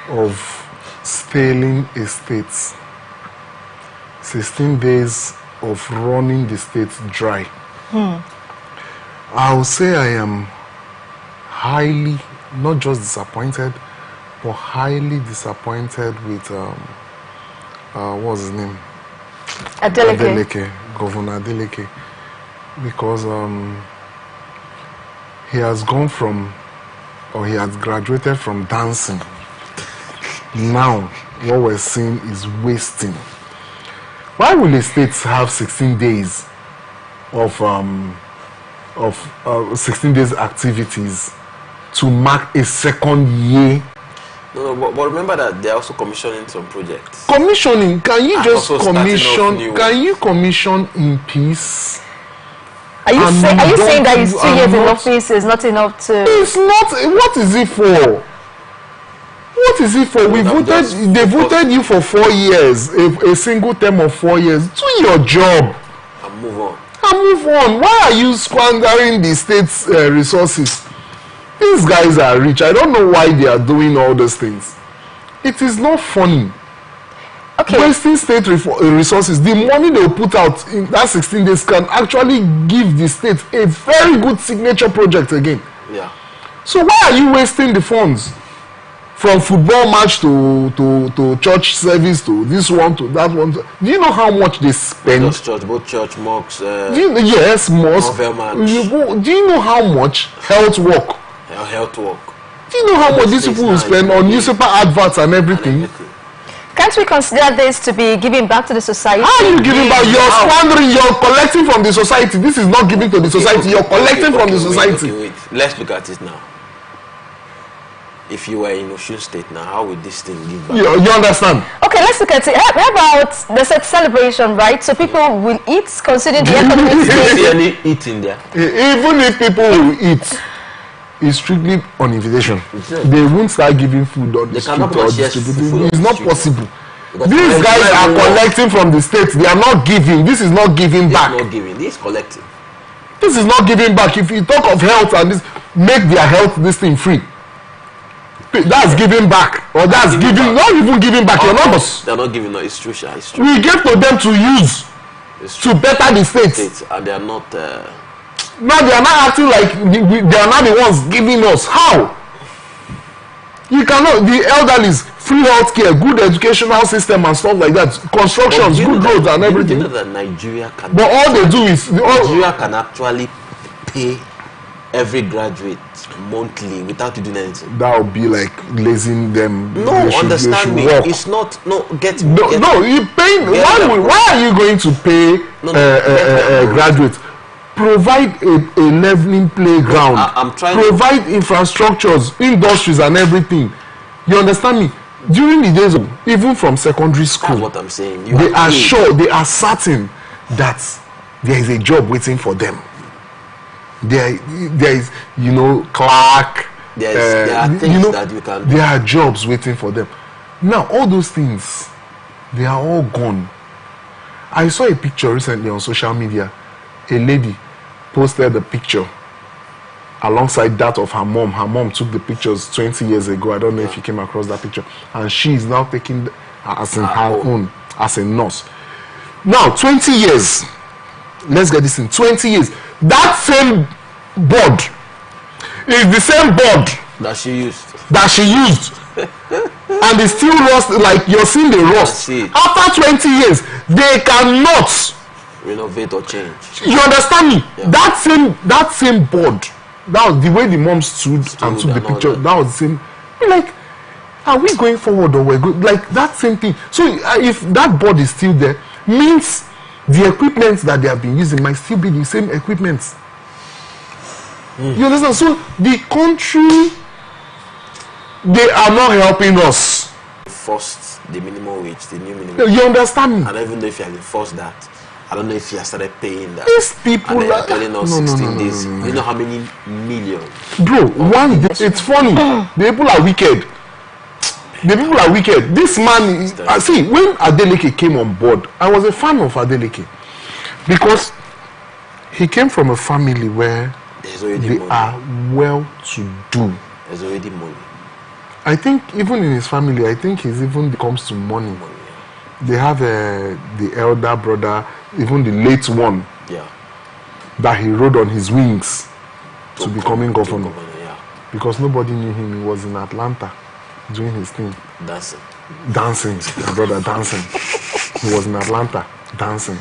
of stealing estates. 16 days of running the state dry. I will say I am highly, not just disappointed, but highly disappointed with, what's his name? Adeleke. Governor Adeleke. Because he has gone from, or he has graduated from dancing. Now, what we're seeing is wasting. Why will the states have 16 days of 16 days activities to mark a second year? No, but remember that they're also commissioning some projects. Commissioning? Can you just commission? Can you commission in peace? Are you saying that his 2 years in office is not enough to... It's not. What is it for? What is it for? They voted you for 4 years, a single term of 4 years. Do your job. And move on. Why are you squandering the state's resources? These guys are rich. I don't know why they are doing all those things. It is not funny. Okay. Wasting state resources, the money they will put out in that 16 days can actually give the state a very good signature project again. Yeah. So why are you wasting the funds? From football match to church service to this one to that one. Do you know how much they spend? Just church, both church, mosques. Yes, mosques. Do you know how much health work? Health work. Do you know how much these people will spend on newspaper adverts and everything? Can't we consider this to be giving back to the society? How are you giving back? You're squandering, you're collecting from the society. This is not giving to the society, you're collecting from the society. Wait. Let's look at it now. If you were in Osun State now, how would this thing give back? You understand? Okay, let's look at it. How about the celebration, right? So people will eat, considering the economic state. Is there any eat in there? Even if people will eat, it's strictly on invitation. They won't start giving food on the street or distributing. It's not possible. These guys are collecting from the state. They are not giving. This is not giving back. This is not giving. This is collecting. This is not giving back. If you talk of health and this, make their health this thing free. That's giving back, or that's giving, not even giving back your numbers. They're not giving. No, it's true, Sha. It's true. We give to them to use to better the state. And they are not. Now they are not acting like they are not the ones giving us. How? You cannot. The elderlies, free healthcare, good educational system and stuff like that, constructions, good roads and everything. You know that Nigeria can. But all they do is Nigeria can actually pay every graduate monthly without doing anything. That would be like lazing them. No, understand me. Work. It's not. No, get me. No, you paying. Why are you going to pay graduates? Provide a leveling playground. I'm trying. Provide infrastructures, industries, and everything. You understand me? During the days of, even from secondary school, that's what I'm saying. They are sure, they are certain that there is a job waiting for them. There is, clerk. There are things that you can do. There are jobs waiting for them. Now, all those things They are all gone. I saw a picture recently on social media. A lady posted the picture alongside that of her mom. Her mom took the pictures 20 years ago. I don't know if you came across that picture. And she is now taking as in her own, as a nurse. Now, 20 years. Let's get this in. 20 years. That same board is the same board that she used. And it's still rust, like you're seeing the rust. After 20 years, they cannot renovate or change. You understand me? Yeah. That same board, that was the way the mom stood and took the picture. That was the same. Like, are we going forward or we're going? Like that same thing. So if that board is still there, means the equipment that they have been using might still be the same equipment. You understand? So the country, they are not helping us. Forced the minimum wage, the new minimum wage. You understand me? I don't even know if you have enforced that. I don't know if you have started paying that. These people are telling us 16 days. You know how many millions? Bro, one day, it's funny. The people are wicked. The people are wicked. This man, see, when Adeleke came on board, I was a fan of Adeleke because he came from a family where they are well to do. There's already money. I think even in his family, I think he's even comes to money. They have the elder brother, even the late one, that he rode on his wings to becoming governor. Because nobody knew him. He was in Atlanta doing his thing. Dancing, my brother dancing. He was in Atlanta dancing.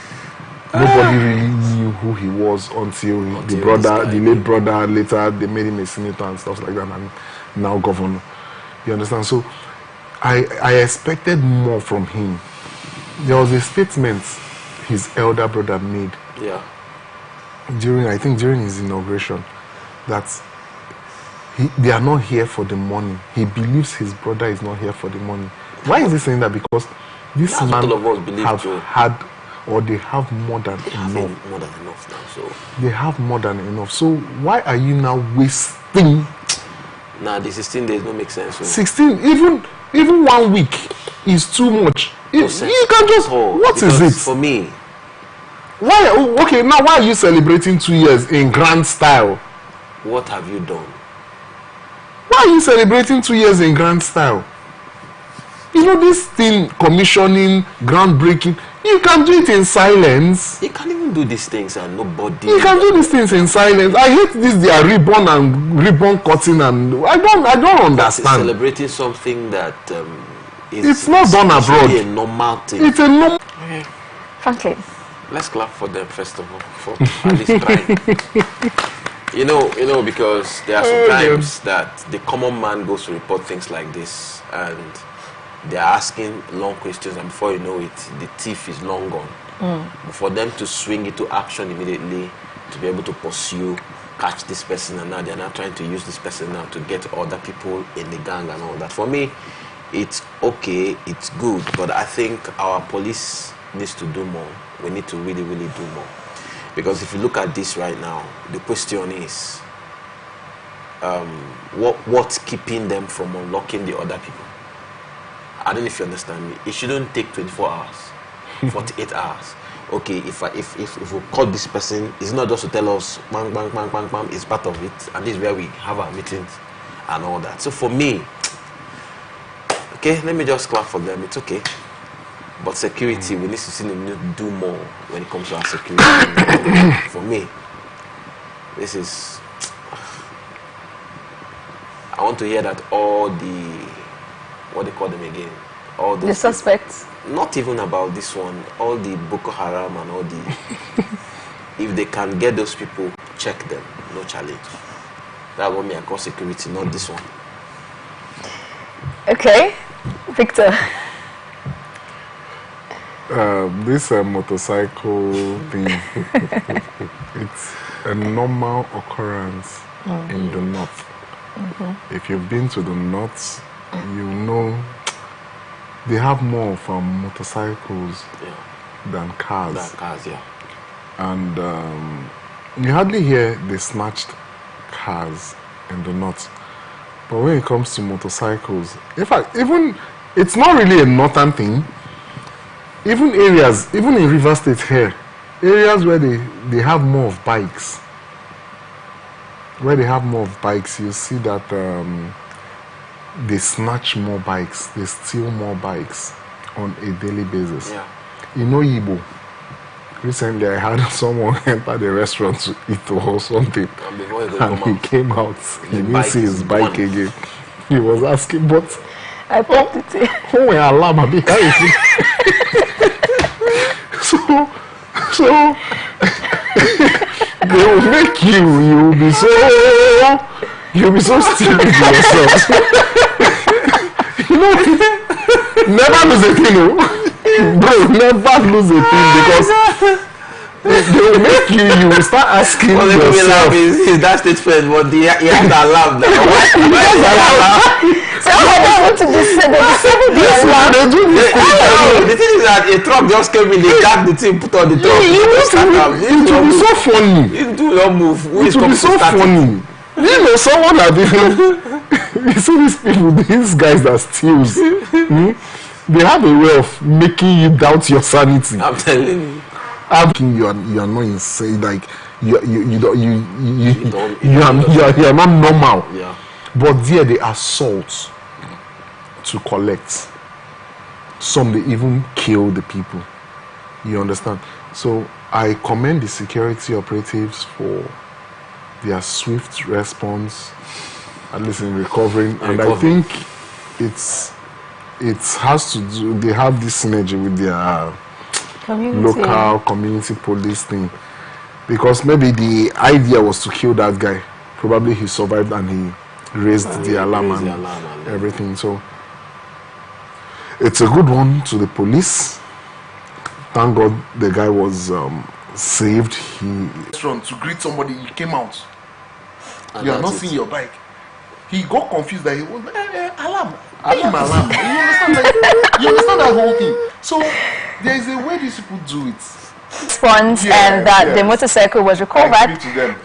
Nobody really knew who he was until the late brother, later they made him a senator and stuff like that, and now governor. You understand? So I expected more from him. There was a statement his elder brother made during his inauguration that they are not here for the money. He believes his brother is not here for the money. Why is he saying that? Because this man have had, or they have more than enough. More than enough now. So they have more than enough. So why are you now wasting? Nah, the 16 days don't make sense. 16, even 1 week is too much. You can just, what is it? For me. Why? Okay, now why are you celebrating 2 years in grand style? What have you done? Why are you celebrating 2 years in grand style? You know, this thing, commissioning, groundbreaking, you can do it in silence. You can't even do these things and nobody. You can do these things in silence. I hate this, their ribbon cutting, and I don't understand. Celebrating something that it's not done abroad. It's a normal thing. It's a normal. Franklin. Let's clap for them first of all for at least trying. You know, because there are some times that the common man goes to report things like this, and they are asking long questions, and before you know it, the thief is long gone. But for them to swing into action immediately, to be able to pursue, catch this person, and now they're not trying to use this person now to get other people in the gang and all that. For me, it's okay, it's good, but I think our police needs to do more. We need to really, really do more. Because if you look at this right now, the question is, what's keeping them from unlocking the other people? I don't know if you understand me. It shouldn't take 24 hours, 48 hours. Okay, if we call this person, it's not just to tell us bang, bang, bang, bang, bang, it's part of it, and this is where we have our meetings and all that. So for me, okay, let me just clap for them, it's okay. But security, we need to see them do more when it comes to our security. For me, this is, I want to hear that all the, what they call them again, all the suspects, not even about this one, all the Boko Haram and all the, if they can get those people, check them, no challenge. That will me I call security, not this one. Okay, Victor. This motorcycle thing, it's a normal occurrence in the north. If you've been to the north, you know they have more of motorcycles than cars. And you hardly hear they snatched cars in the north. But when it comes to motorcycles, in fact, even it's not really a northern thing. even areas, even in River State here, areas where they have more of bikes, you see that they snatch more bikes, they steal more bikes on a daily basis. Yeah. You know Igbo. Recently I had someone enter the restaurant to eat or something, and he came out, he didn't see his bike again. He was asking, but I popped it. Who were alarm? So they will make you'll be so stupid to yourself. You know, never lose a thing, bro, never lose a thing, because they will make you will start asking yourself. Is that statement, but he has to alarm now. So I want to disable the alarm. The thing is that a truck just came in, they got the thing, put on the truck. It will be so funny. It will not move. It will be so funny. You know, someone that you see these people, these guys that steals, they have a way of making you doubt your sanity. I'm telling you. You are not insane. Like you are not normal. Yeah. But there they assault to collect. Some they even kill the people. You understand? So I commend the security operatives for their swift response, at least in recovering. And I think it has to do. They have this synergy with their local community police thing, because maybe the idea was to kill that guy. Probably he survived and he raised the alarm and everything. So it's a good one to the police. Thank God the guy was saved. He to greet somebody, he came out. And you are not seeing your bike. He got confused that he was alarm. You understand that whole thing. So there is a way these people do it. Response, and that the motorcycle was recovered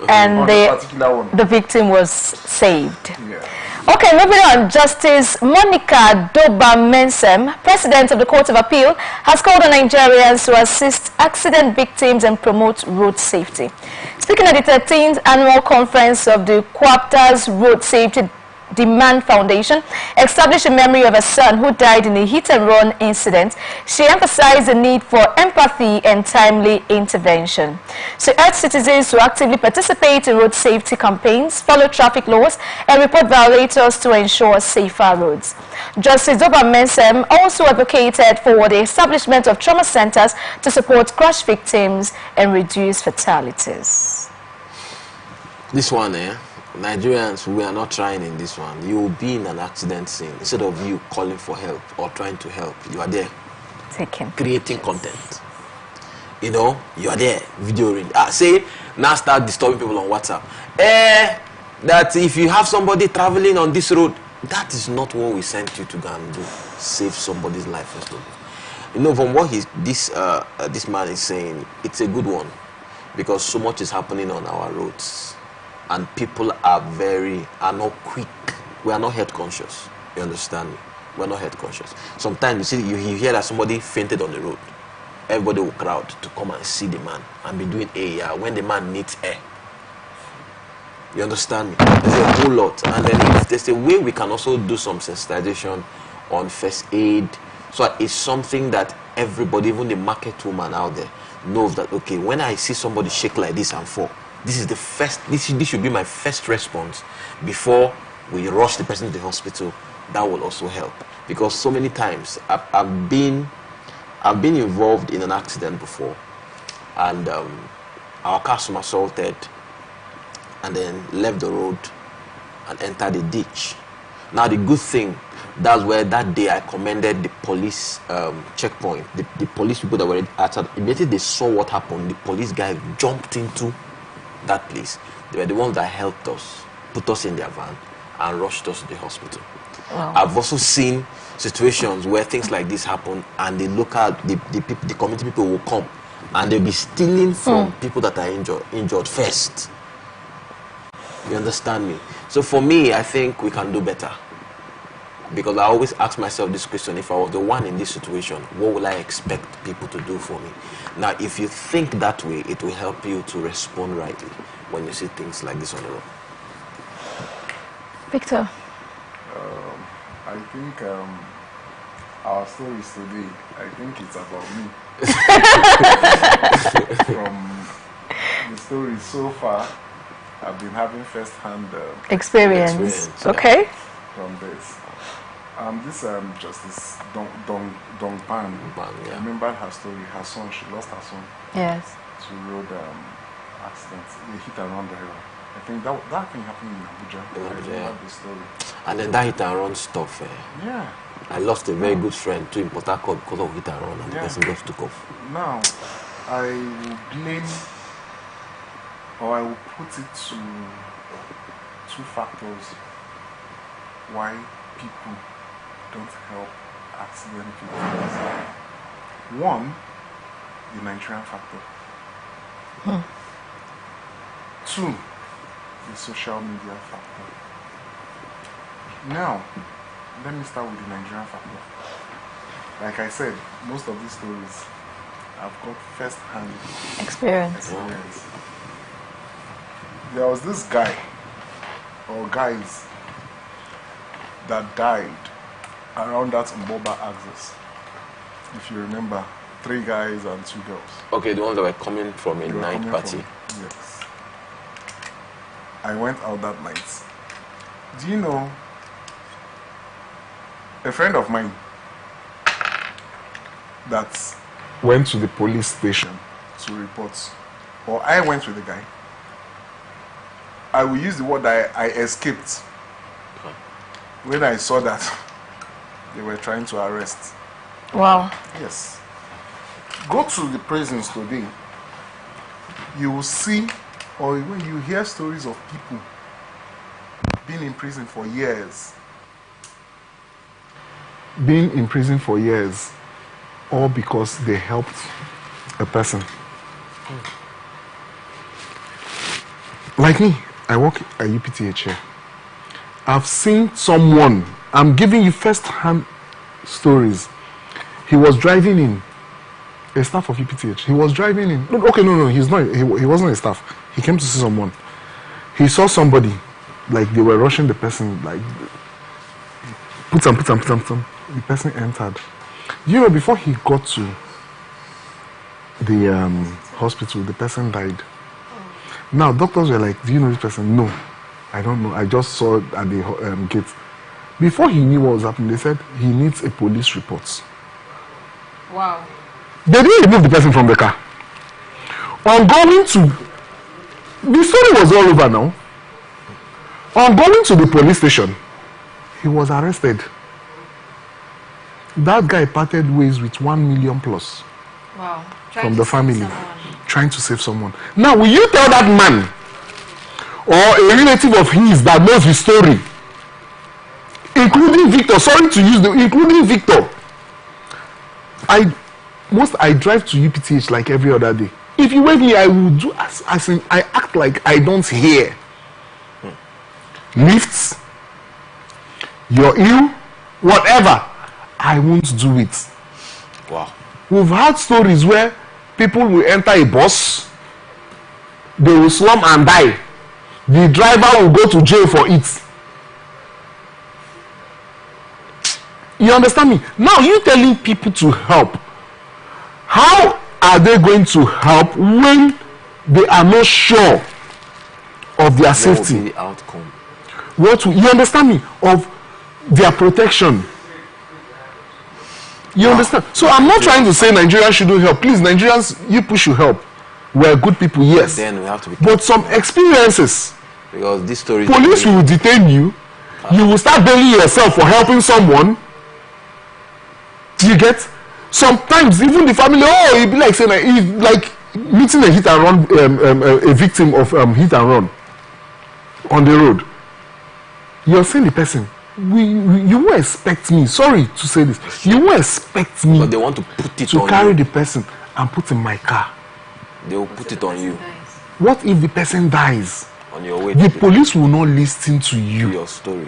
and the victim was saved. Yeah. Okay, moving on. Justice Monica Doba-Mensem, President of the Court of Appeal, has called on Nigerians to assist accident victims and promote road safety. Speaking at the 13th annual conference of the Quaptas Road Safety Demand Foundation, established in memory of a son who died in a hit-and-run incident, she emphasized the need for empathy and timely intervention. She urged citizens to actively participate in road safety campaigns, follow traffic laws, and report violators to ensure safer roads. Justice Doba-Mensem also advocated for the establishment of trauma centers to support crash victims and reduce fatalities. This one, Nigerians, we are not trying in this one. You will be in an accident scene. Instead of you calling for help or trying to help, you are there creating content. You know, you are there videoing. Say, now start disturbing people on WhatsApp. That if you have somebody traveling on this road, that is not what we sent you to go and do. Save somebody's life first of all. You know, from what this man is saying, it's a good one, because so much is happening on our roads. And people are not quick. We are not health conscious. You understand me? We are not health conscious. Sometimes you hear that somebody fainted on the road. Everybody will crowd to come and see the man and be doing AER when the man needs air. You understand me? There's a whole lot. And then if there's a way we can also do some sensitization on first aid, so it's something that everybody, even the market woman out there, knows that, okay, when I see somebody shake like this and fall, this is the first. This should be my first response before we rush the person to the hospital. That will also help, because so many times I've been involved in an accident before, and our car was assaulted, and then left the road and entered a ditch. Now the good thing, that's where that day I commended the police checkpoint, the police people that were outside. Immediately they saw what happened, the police guy jumped into that place. They were the ones that helped us, put us in their van and rushed us to the hospital. Wow. I've also seen situations where things like this happen, and the community people will come and they'll be stealing from people that are injured first. You understand me? So for me, I think we can do better. because I always ask myself this question: if I was the one in this situation, what will I expect people to do for me? Now, if you think that way, it will help you to respond rightly when you see things like this on the road. Victor? I think our stories today, I think it's about me. From the stories so far, I've been having first-hand experience. Okay. From this. This Justice Dong Pan. Yeah. Remember her story? Her son, she lost her son. Yes. To road accident. They hit and run driver. I think that thing happened in Abuja. I remember the story. And then that hit and run stuff. Yeah. I lost a very good friend to Port Harcourt because of hit and run, and the person just took off. Now, I will blame, or I will put it to 2 factors why people don't help accident victims. 1, the Nigerian factor. 2, the social media factor. Now, let me start with the Nigerian factor. Like I said, most of these stories I've got first-hand experience. There was this guy or guys that died around that Mboba axis. If you remember, 3 guys and 2 girls. Okay, the ones that were coming from a night party. Yes. I went out that night. Do you know, a friend of mine that went to the police station to report, or I went with the guy, I will use the word I escaped when I saw that they were trying to arrest. Wow. Yes. Go to the prisons today, you will see, or when you hear stories of people being in prison for years. Being in prison for years, all because they helped a person. Like me, I work at UPTH here. I've seen someone, I'm giving you first-hand stories. He was driving in, a staff of UPTH. He was driving in. Okay, no, he's not. He wasn't a staff. He came to see someone. He saw somebody, like they were rushing the person, like put some. The person entered. You know, before he got to the hospital, the person died. Now, doctors were like, do you know this person? No, I don't know. I just saw it at the gate. Before he knew what was happening, they said he needs a police report. Wow. They didn't remove the person from the car. On going to, the story was all over now. On going to the police station, he was arrested. That guy parted ways with 1 million plus. Wow. From the family, trying to save someone. Now, will you tell that man or a relative of his that knows his story, including Victor, including Victor, I drive to UPTH like every other day. If you wake me, I will do as in, I act like I don't hear. Lifts, you're ill, whatever, I won't do it. Wow. We've had stories where people will enter a bus, they will slump and die. The driver will go to jail for it. You understand me? Now you telling people to help. How are they going to help when they are not sure of their safety? What will be the outcome? You understand me? Of their protection. You understand? So I'm not trying to say Nigerians shouldn't help. Please, Nigerians, you people should help. We're good people, yes. Then we have to be but some experiences. Because this story. Police will detain you. You will start bailing yourself for helping someone. You get? Sometimes even the family, it'd be like saying like meeting a hit and run, a victim of hit and run on the road. You're saying the person, you won't expect me, sorry to say this, you won't expect me but they want to put it to on carry you. the person and put in my car. They will put it on you. What if the person dies? On your way. The police will not listen to you. Your story.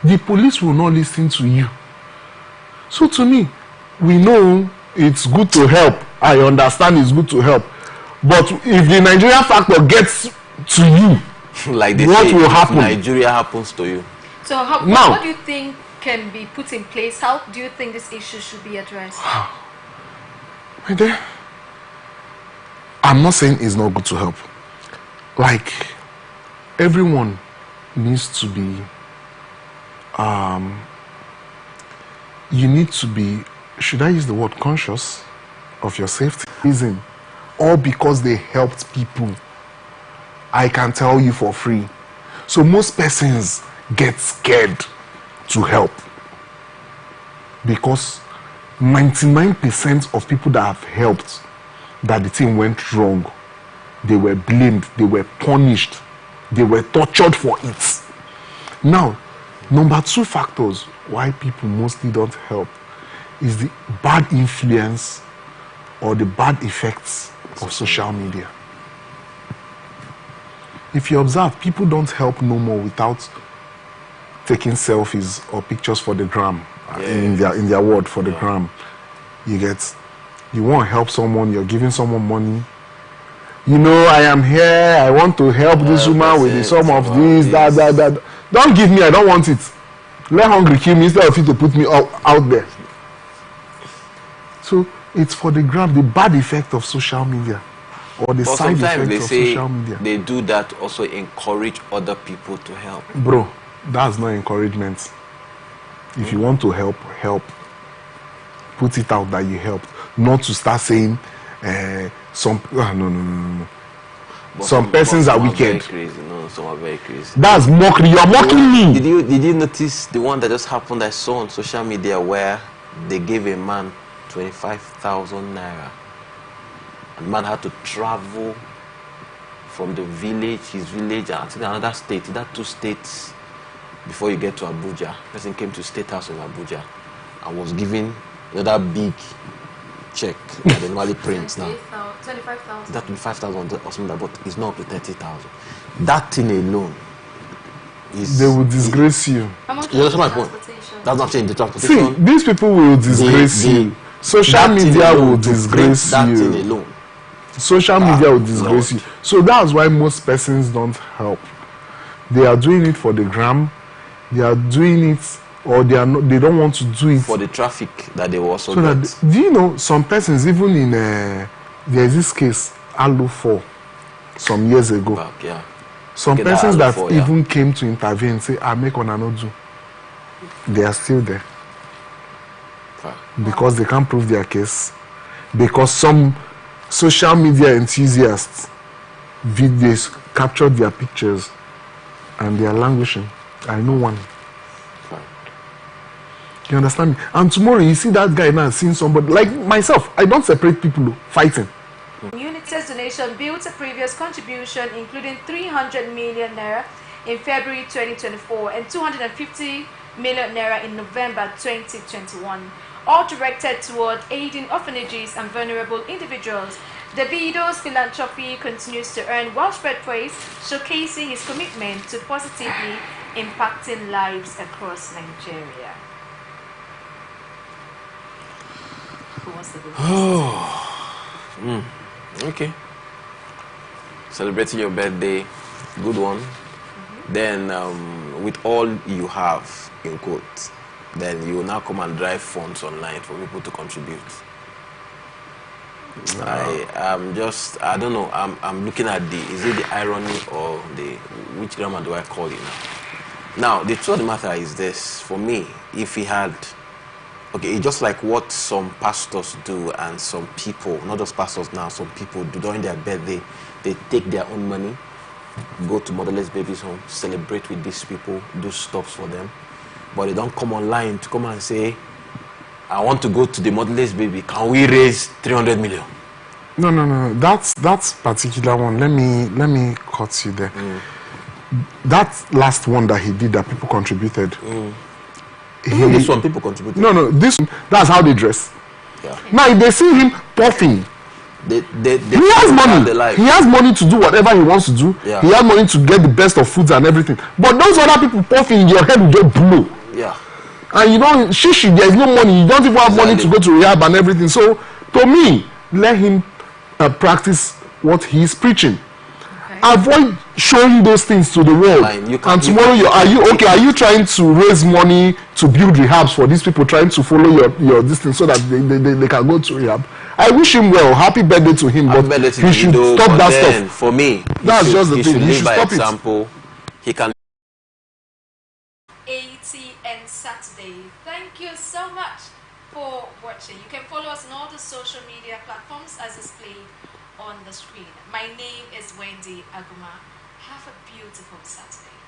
the police will not listen to you. So to me, we know it's good to help. I understand it's good to help. But if the Nigeria factor gets to you, like they what say, will happen? Nigeria happens to you. So what do you think can be put in place? How do you think this issue should be addressed? My dear, I'm not saying it's not good to help. Like, everyone needs to be, you need to be, should I use the word conscious of your safety? Reason, all because they helped people. I can tell you for free. So most persons get scared to help because 99% of people that have helped, that the thing went wrong, they were blamed, they were punished, they were tortured for it. Now, number 2 factors why people mostly don't help is the bad influence or the bad effects of social media. If you observe, people don't help no more without taking selfies or pictures for the gram. In their word, for the gram. You want to help someone, you're giving someone money. You know, I am here, I want to help this woman with the sum of this, that. Don't give me, I don't want it. Let hungry kill me instead of you to put me out there. So it's for the gram, the bad effect of social media. Or the side effect of social media. They do that also encourage other people to help. Bro, that's not encouragement. If you want to help, put it out that you helped. Not to start saying no. Some persons are wicked. No, some are very crazy. That's mockery. You're mocking me. Did you notice the one that just happened I saw on social media where they gave a man 25,000 naira? The man had to travel from the village, his village, and to another state. That 2 states before you get to Abuja. Person came to State House in Abuja and was given another big check that they normally print now. 25,000. That 25,000 or something, but it's not up to 30,000. That thing alone is. They will disgrace you. How much You is understand my point? That's not changing the transportation. See, these people will disgrace you. Social media will disgrace that you. Thing alone. Social media will disgrace you. So that's why most persons don't help. They are doing it for the gram. They are doing it, or they are not. They don't want to do it for the traffic that they will also so get. That, do you know some persons, even in there's this case Alu 4 some years ago. Back, yeah. Some persons that even came to intervene and say, "I make on another." They are still there because they can't prove their case. Because some social media enthusiasts videos captured their pictures and they are languishing. I know one. You understand me? And tomorrow you see that guy now seeing somebody like myself. I don't separate people fighting. Unity's donation builds a previous contribution including 300 million naira in February 2024 and 250 million naira in November 2021, all directed toward aiding orphanages and vulnerable individuals. Davido's philanthropy continues to earn widespread praise, showcasing his commitment to positively impacting lives across Nigeria. Who wants to go? Okay. Celebrating your birthday, good one. Then, with all you have, in quotes, then you will now come and drive funds online for people to contribute. I don't know, I'm looking at is it the irony or which grammar do I call it now? Now, the truth of the matter is this, for me, if he had, okay, it's just like what some pastors do and some people, not just pastors now, some people do during their birthday, they take their own money, go to motherless babies' home, celebrate with these people, do stuff for them, but they don't come online to come and say, I want to go to the motherless baby, can we raise 300 million? No. That's particular one. Let me cut you there. That last one that he did that people contributed. This one people contributed. No, that's how they dress. Yeah. Now if they see him puffing They he has money. He has money to do whatever he wants to do. Yeah. He has money to get the best of foods and everything. But those other people puffing in your head will just blow. Yeah. And you know, there is no money. You don't even have money to go to rehab and everything. So, to me, let him practice what he's preaching. Avoid showing those things to the world. And tomorrow, are you trying to raise money to build rehabs for these people trying to follow your distance so that they can go to rehab? I wish him well. Happy birthday to him. But he should stop that stuff. For me, that's just the thing. He should stop it. He can. Atn Saturday. Thank you so much for watching. You can follow us on all the social media platforms as displayed on the screen. My name is Wendy Aguma. Have a beautiful Saturday.